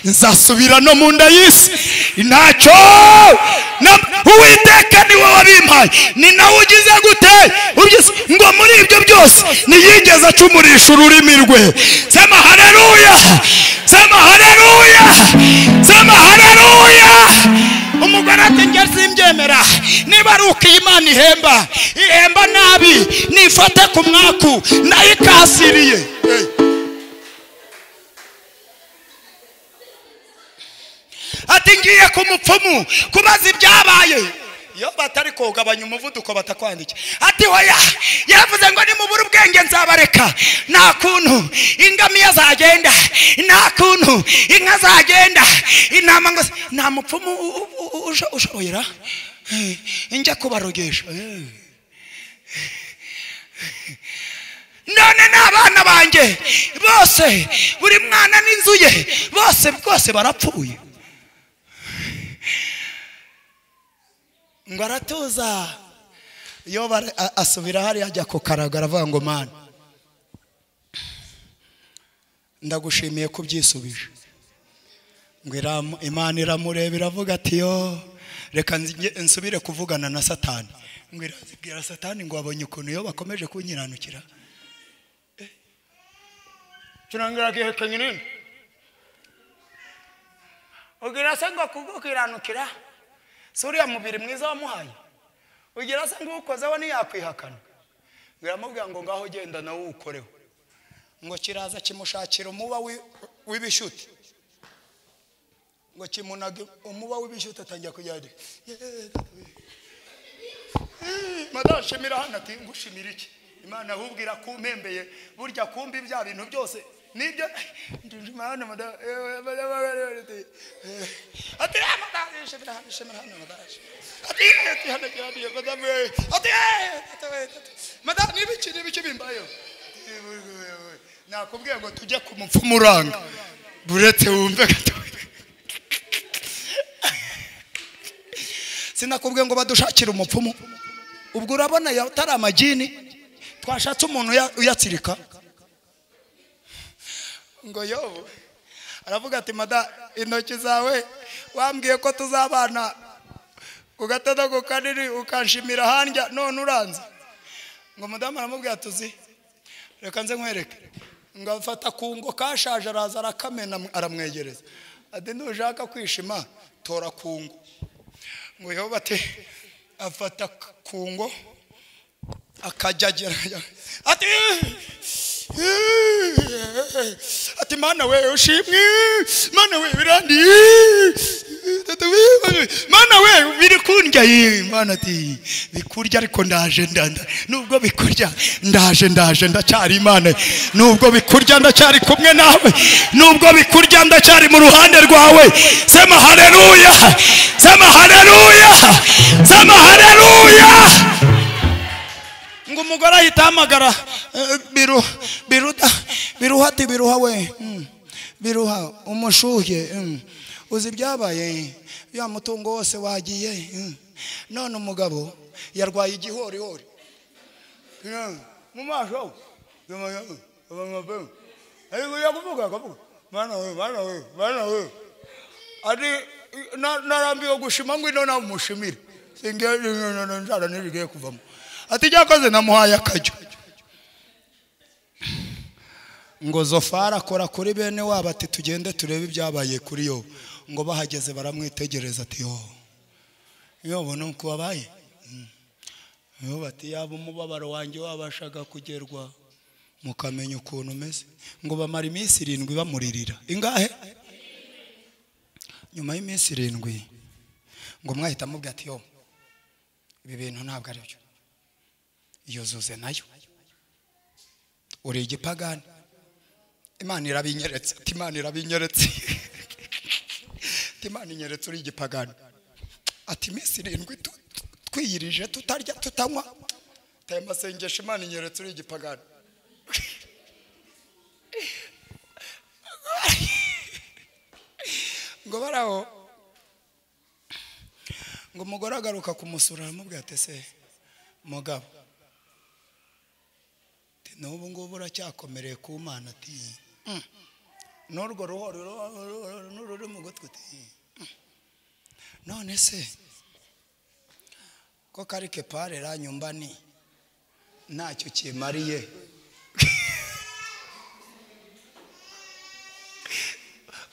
nzasubira no mu nda y'isi ntacyo Uwiteka ni wowe wabimpaye ni nawe ugize gute ngo muri ibyo byose niyigeze acumurisha ururimi rwe sema haleluya sema haleluya sema haleluya umugore ati njye simbyemera niba ari uko Imana ihemba nabi nifate ku mwaku nayikasiriye ati ngiye ku mupfumu kubaza ibyabaye iyo batari kugabanya umuvuduko batakwandike ati hoya yavuze ngo ni mubura ubwenge nzabareka nta kuntu ingamiya zagenda nta kuntu inka zagenda intama ngo nta mupfumu ushoboyera njya kubarogesha none n'abana banjye bose buri mwana n'inzu ye bose barapfuye ngo aratuza iyo asubira hari ajya kukaragara avuga ngo mana ndagushimiye kubyisubije ngo Imana iramureba iravuga ati yo reka nsubire kuvugana na Satani ngo irazibwira Satani ngo abonye ukuntu iyo bakomeje kunyiranukira turangira gihe nyine ugira se ngo kugukiranukira suriya mubiri mwiza wamuhaye ugira se ngo ukozeho ntiyakwihakana biramubwira ngo ngaho genda nawe ukoreho ngo kiraza kimushakira umuba w'ibishuti ngo kimunage umuba w'ibishuti atangira kujyana madame shimira hano ati ngushimira iki Imana ahubwira kumpembeye burya kumbi bya bintu byose nibyo ndimana madame ati madame shimira hano madame ati hano cyane madame ati madame nibiki bimbayo nakubwiye ngo tujye ku mupfumu uranga buretse wumve gato sinakubwiye ngo badushakire umupfumu ubwo urabona yatari amagini twashatse umuntu uyatsirika ngo yobo aravuga ati mada intoki zawe wambwiye ko tuzabana ugatada ku kanini ukanshimira handya none uranze ngo madamu aramubwira tuzi reka nze nkwereke ngo afata kungo kashaje araza arakamena aramwegereza ati ntushaka kwishima tora kungo ngo yobo ati afata kungo akajagera ati mana we ushimwe mana we birandi mana we biri kundya mana ati bikurya ariko ndaje nubwo bikurya ndaje ndacyari Imana nubwo bikurya ndacyari kumwe nawe nubwo bikurya ndacyari mu ruhande rwawe sema haleluya sema haleluya sema haleluya ngo umugore ahita ahamagara biruha we biruha umushuhe uzi byabaye ya mutungo wose wagiye none umugabo yarwaye igihorihori mu maso ariko yakuvuga mana we ari narambiwe gushima ngo ino namushimire singeje nzara nirigiye kuvamo ati cyakoze namuhaye akajyo ngo Zofara akora kuri bene wabo ati tugende turebe ibyabaye kuri yo ngo bahageze baramwitegereza ati yo bona uko wabaye yo bati yaba umubabaro wanjye wabashaga kugerwa mukamenya ukuntu umeze ngo bamara iminsi 7 bamuririra ingahe nyuma y'iminsi 7 ngo mwahita mubwira ati yo ibi bintu ntabwo ari byo yuzuze nayo uri igipagani Imana irabinyeretse Imana inyeretse uri igipagani ati iminsi 7 twiyirije tutarya tutanywa taye masengesho Imana inyeretse uri igipagani ngo baraho ngo umugore agaruka kumusura aramubwira ati se mugabo n'ubu ngubu uracyakomereye ku Mana ati n'urwo ruri mu gutwi ati none se ko karike pare ranyumba ni ntacyo kimariye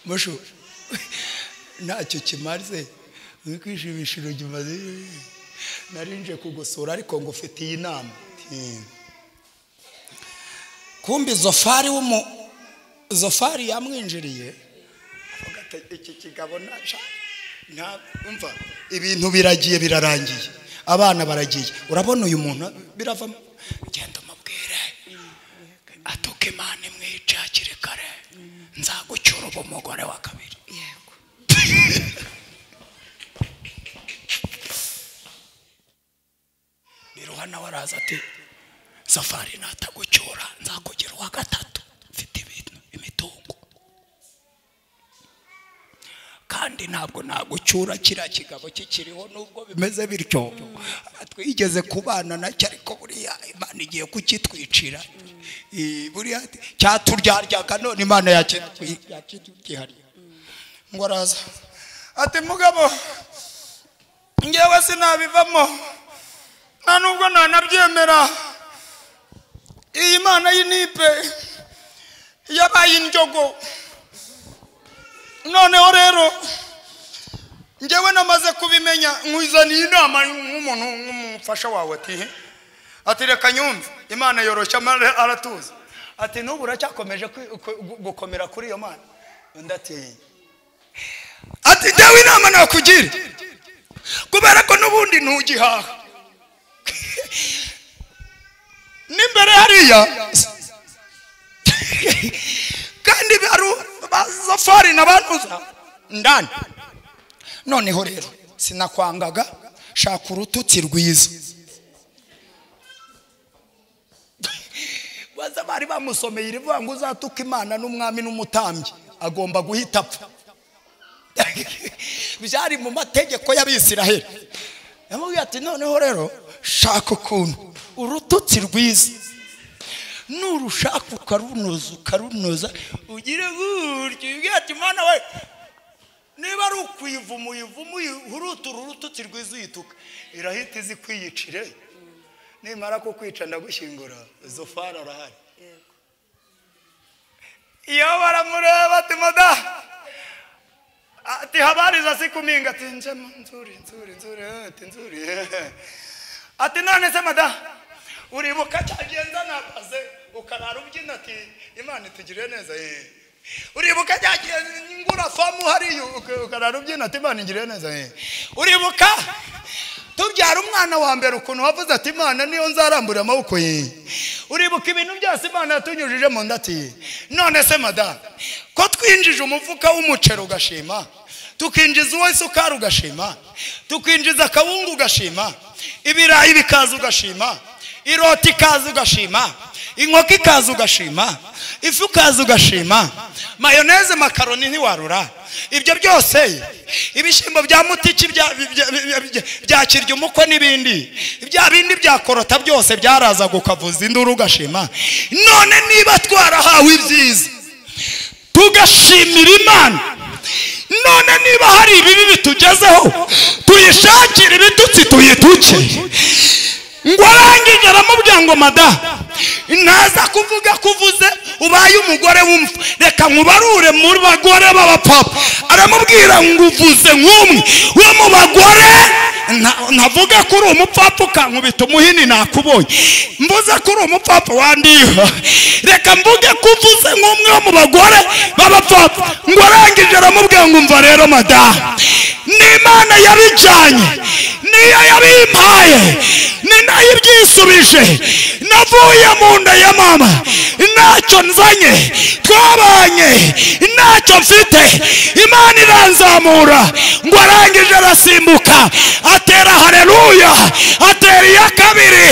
mushu ntacyo kimaze wikwishimishira ugimaze narinje kugusura ariko ngo ufitiye inama kumbi Zofari yamwinjiriye avuga ati iki kigabo nta umva ibintu biragiye birarangiye abana baragiye urabona uyu muntu birava genda umubwire atuke Imana imwica hakiri kare nzagucyura umugore wa kabiri yego biruhana waraza ati Zofari natagucyura nzakugira uwa gatatu mfite ibintu imitungo kandi ntabwo nagucyura kira kigabo kikiriho nubwo bimeze bityo twigeze kubana nacyo ariko buriya Imana igiye kukitwicira buriya cyaturyaryaga none Imana yakitwihariye ngo araza ati mugabo ngewe sinabivamo nta nubwo nanabyemera iyi Mana y'inipe yabaye injogo noneho rero ngewe namaze kubimenya nkwizaniye inama nk'umuntu nk'umufasha wawe ati reka nyumve Imana yoroshya aratuza ati n'ubu uracyakomeje gukomera kuri iyo Mana ati ngewe inama nakugira kubera ko n'ubundi ntugihaha n'imbere hariya kandi Zofari nabantuza ndani noneho rero sinakwangaga shaka urututsi rwiza baza bari bamusomeye irivuga ngo uzatuka Imana n'umwami n'umutambyi agomba guhita apfa byari mu mategeko y'Abisiraheli yamubwiye ati noneho rero shaka ukuntu urututsi rwiza nurushaka ukarunoza ugire gutyo ubwira ati Mana we niba ari ukwivumu urutura urututsi rwiza uyituka irahita izi kwiyicire nimara ko kwica ndagushyingura Zofari arahari iyo baramureba ati moda ati habari za siku mingi ati njema nzuri ati nzuri ati none se mada uribuka cyagenza nakaze ukarara ubyina ati Imana itugire neza uribuka cyagenza ngura famu hari ukarara ubyina ati Imana ingire neza uribuka tubyara umwana wa mbere ukuntu wavuze ati Imana niyo nzarambura amaboko uribuka ibintu byose Imana yatunyujije mu ndati none se mada ko twinjije umufuka w'umucero ugashima tukinjiza uw'isukari ugashima tukinjiza akawungu ugashima ibirayi bikaza ugashima iroti ikaza ugashima inkoko ikaza ugashima ifu ikaza ugashima mayoneze makaroni ntiwarura ibyo byose ibishyimbo bya mutiki bya kirya umukwe n'ibindi ibya bindi bya korota byose byaraza gukavuza induru ugashima none niba twarahawe ibyiza tugashimira Imana none niba hari ibibi bitugezeho tuyishakira ibitutsi tuyituke ngo arangije aramubwira ngo mada ntaza kuvuga kuvuze ubaye umugore wumva reka nkubarure mu bagore b'abapapa aramubwira ngo uvuze nk'umwe wo mu bagore ntavuga kuri umupapa ukankubita umuhini nakubonye mvuze kuri umupapa wandiha reka mvuge kuvuze nk'umwe wo mu bagore b'abapapa ngo arangije aramubwira ngo umva rero mada n'Imana yabijyanye niyo yabimpaye ni nayo ibyisubije. Navuye mu nda ya mama ntacyo nzanye, twabanye ntacyo mfite, Imana iranzamura ngo arangije arasimbuka atera haleluya, atera iya kabiri,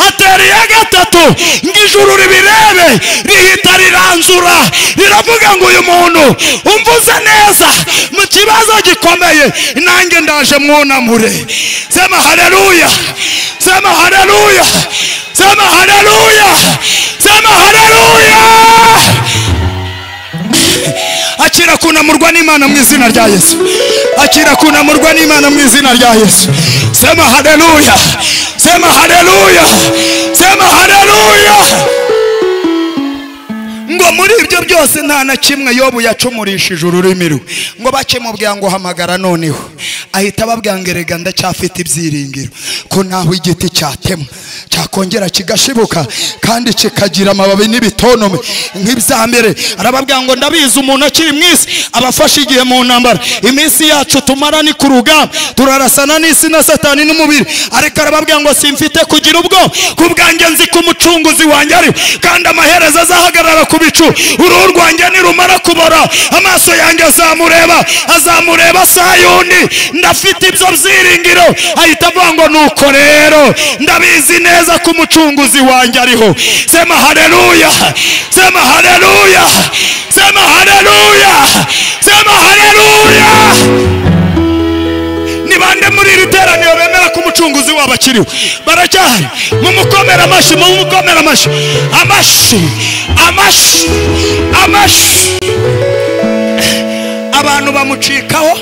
atera iya gatatu, ngo ijuru ribirebe rihita riranzura riravuga ngo uyu muntu umvuze neza mu kibazo gikomeye, nanjye ndaje mwunamure. Sema haleluya, sema haleluya, sema haleluya, sema haleluya. Akira kunamurwa n'Imana mu izina rya Yesu, akira kunamurwa n'Imana mu izina rya Yesu. Sema haleluya, sema haleluya, sema haleluya. Ngo muri ibyo byose nta na kimwe Yobu yacumurishije ururimi rwe. Ngo bakimubwira ngo hamagara noneho, ahita babwira ngo erega ndacyafite ibyiringiro ko naho igiti cyatemwa cyakongera kigashibuka kandi kikagira amababi n'ibitonome nk'ibya mbere. Arababwira ngo ndabizi umuntu akiri mwisi abafashe igihe mu ntambara, iminsi yacu tumara ni ku rugamba, turarasana n'isi na Satani n'umubiri. Ariko arababwira ngo simfite kugira ubwo, kubwanjye nzi ko umucunguzi wanjye ari, kandi amaherezo azahagarara ku bicu. Uruhu rwanjye nirumara kubora amaso yanjye azamureba, azamureba Sayuni. Ndafite ibyo byiringiro. Ahita avuga ngo nuko rero ndabizi neza ko umucunguzi wanjye ariho. Sema haleluya, sema haleluya, sema haleluya, sema haleluya. Ni bande muri iri teraniro bemera ko umucunguzi wabo akiriho? Baracyahari? Mumukomera amashyi, mumukomera amashyi, amashyi, amashyi, amashyi. Abantu bamucikaho,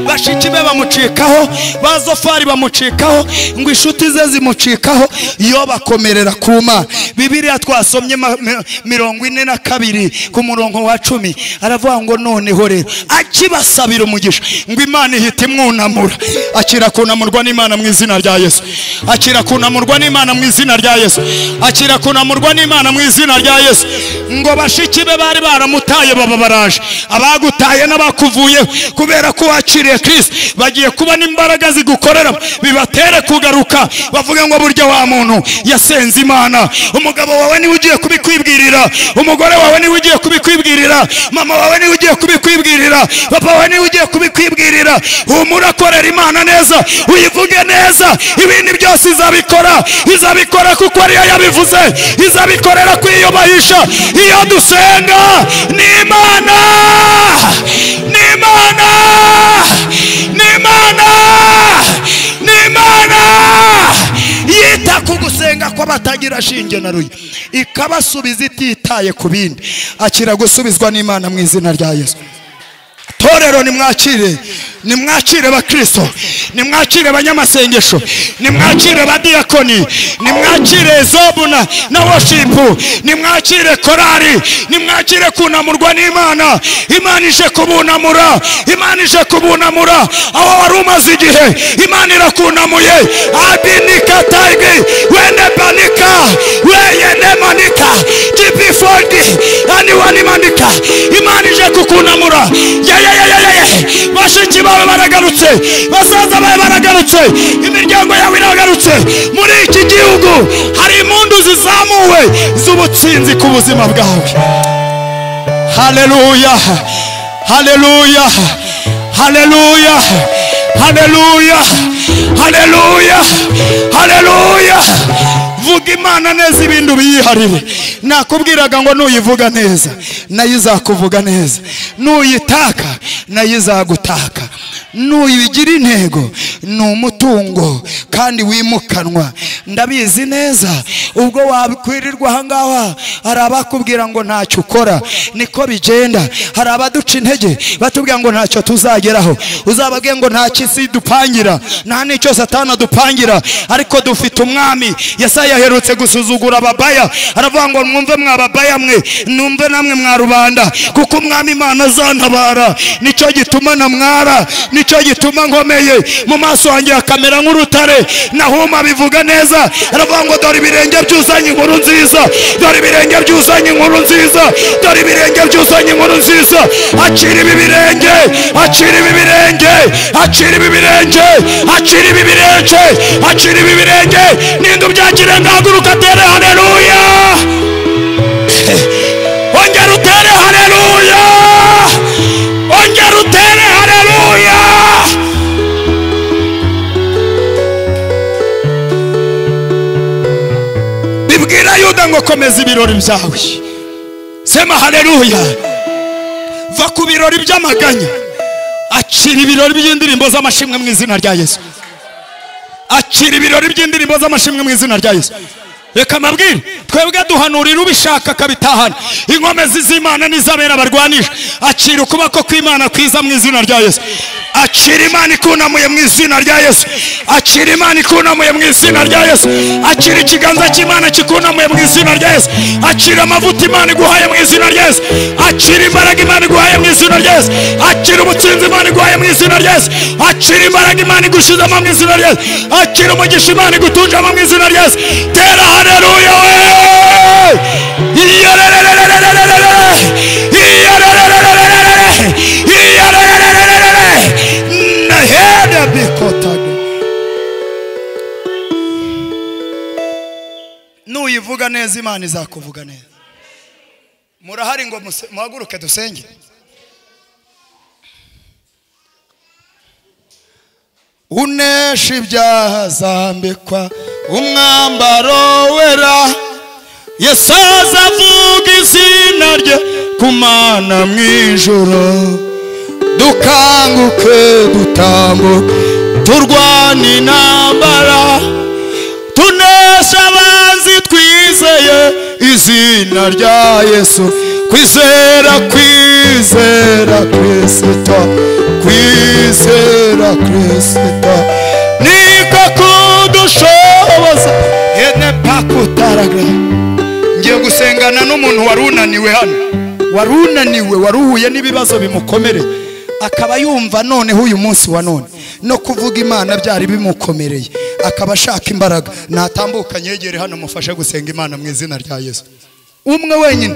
bashiki be bamucikaho, bazofari bamucikaho, ngo inshuti ze zimucikaho. Iyo bakomerera ku Mana. Bibiliya twasomye 42 ku murongo wa 10 aravuga ngo noneho rero akibasabira umugisha ngo Imana ihita imwunamura. Akira kunamurwa n'Imana mu izina rya Yesu, akira kunamurwa n'Imana mu izina rya Yesu, akira kunamurwa n'Imana mu izina rya Yesu. Ngo bashiki be bari baramutaye baba baraje, abagutaye n'abakuvuye kubera ko wakiriye Kristo bagiye kuba n'imbaraga zigukorera bibatere kugaruka, bavuga ngo burya wa muntu yasenze Imana. Umugabo wawe ni ugiye kubikwibwirira, umugore wawe ni ugiye kubikwibwirira, mama wawe ni ugiye kubikwibwirira, papa wawe ni ugiye kubikwibwirira. Humura, korera Imana neza, uyivuge neza, ibindi byose izabikora, izabikora kuko ariyo yabivuze, izabikorera kwiyubahisha. Iyo dusenga ni Imana, ni Imana, ni Imana, ni Imana. Yita ku gusenga kw'abatagira shinge na ruye, ikabasubiza ititaye ku bindi. Akira gusubizwa n'Imana mu izina rya Yesu. Torero nimwakire, nimwakire bakristo, nimwakire banyamasengesho, nimwakire badiakoni, nimwakire zobuna na worship, nimwakire korari, nimwakire kunamurwa n'Imana. Imana ije kubunamura, Imana ije kubunamura. Aho wari umaze igihe Imana irakunamuye. Abinika taigi wende panika weyende manika tipifodi aniwani manika. Imana ije kukunamura. Bashiki bawe baragarutse, basaza bawe baragarutse, imiryango yawe iragarutse. Muri iki gihugu hari impundu zizamuwe z'ubutsinzi ku buzima bwawe. Haleluya, haleluya, haleluya, haleluya, haleluya, haleluya. Vuga Imana neza, ibintu biyiharire. Nakubwiraga ngo nuyivuga neza nayo izakuvuga neza, nuyitaka nayo izagutaka. Nuyigira intego ni umutungo kandi wimukanwa. Ndabizi neza ubwo wabikwirirwa ahangaha hari abakubwira ngo ntacyo ukora, niko bigenda. Hari abaduca intege batubwira ngo ntacyo tuzageraho, uzababwiye ngo nta kisi dupangira, nta n'icyo Satani adupangira. Ariko dufite umwami. Yesaya yaherutse gusuzugura ababaya, aravuga ngo mwumve mwababaya mwe, numve namwe mwa rubanda, kuko umwami Imana azantabara. Nicyo gituma namwara, nicyo gituma nkomeye mu maso amaso yanjye akamera nk'urutare. Nahuma bivuga neza, aravuga ngo dore ibirenge byuzanye inkuru nziza, dore ibirenge byuzanye inkuru nziza, dore ibirenge byuzanye inkuru nziza. Akira ibi birenge, akira ibi birenge, akira ibi birenge, akira ibi birenge, akira ibi birenge. Ninde ubyakire ngahaguruka atere haleluya. Ongera utere haleluya, ongera utere haleluya. Bibwira Yuda ngo komeza ibirori byawe, sema haleluya. Va ku birori by'amaganya, akira ibirori by'indirimbo z'amashimwe mu izina rya Yesu. Akira ibirori by'indirimbo z'amashimwe mu izina rya Yesu. Reka mabwire, twebwe duhanurira ubishaka kabitahana. Inkomezi z'Imana n'izabera barwanisha. Akira ukuboko kw'Imana kwiza mu izina rya Yesu. Akira Imana ikunamuye mu izina rya Yesu. Akira Imana ikunamuye mu izina rya Yesu. Akira ikiganza cy'Imana kikunamuye mu izina rya Yesu. Akira amavuta Imana iguhaye mu izina rya Yesu. Akira imbaraga Imana iguhaye mu izina rya Yesu. Akira ubutsinzi Imana iguhaye mu izina rya Yesu. Akira imbaraga Imana igushizamo mu izina rya Yesu. Akira umugisha Imana igutunjamo mu izina rya Yesu. Tera haleluya we. Nuyivuga neza Imana izakuvuga neza. Murahari ngo muhaguruke dusenge. Unesha ibyaha zambikwa umwambaro wera. Yesu azavuga izina rye ku mana mu ijuru. Dukanguke dutambuke turwana intambara, tunesha abanzi twizeye izina rya Yesu. Kwizera, kwizera Kristo, kwizera Kristo niko kudushoboza. Ene pakutaraga. Ngiye gusengana n'umuntu warunaniwe hano, warunaniwe, waruhuye n'ibibazo bimukomere, akaba yumva noneho uyu munsi wa none no kuvuga Imana byari bimukomereye, akaba ashaka imbaraga. Natambuka nyegere hano mufashe gusenga Imana mu izina rya Yesu. Umwe wenyine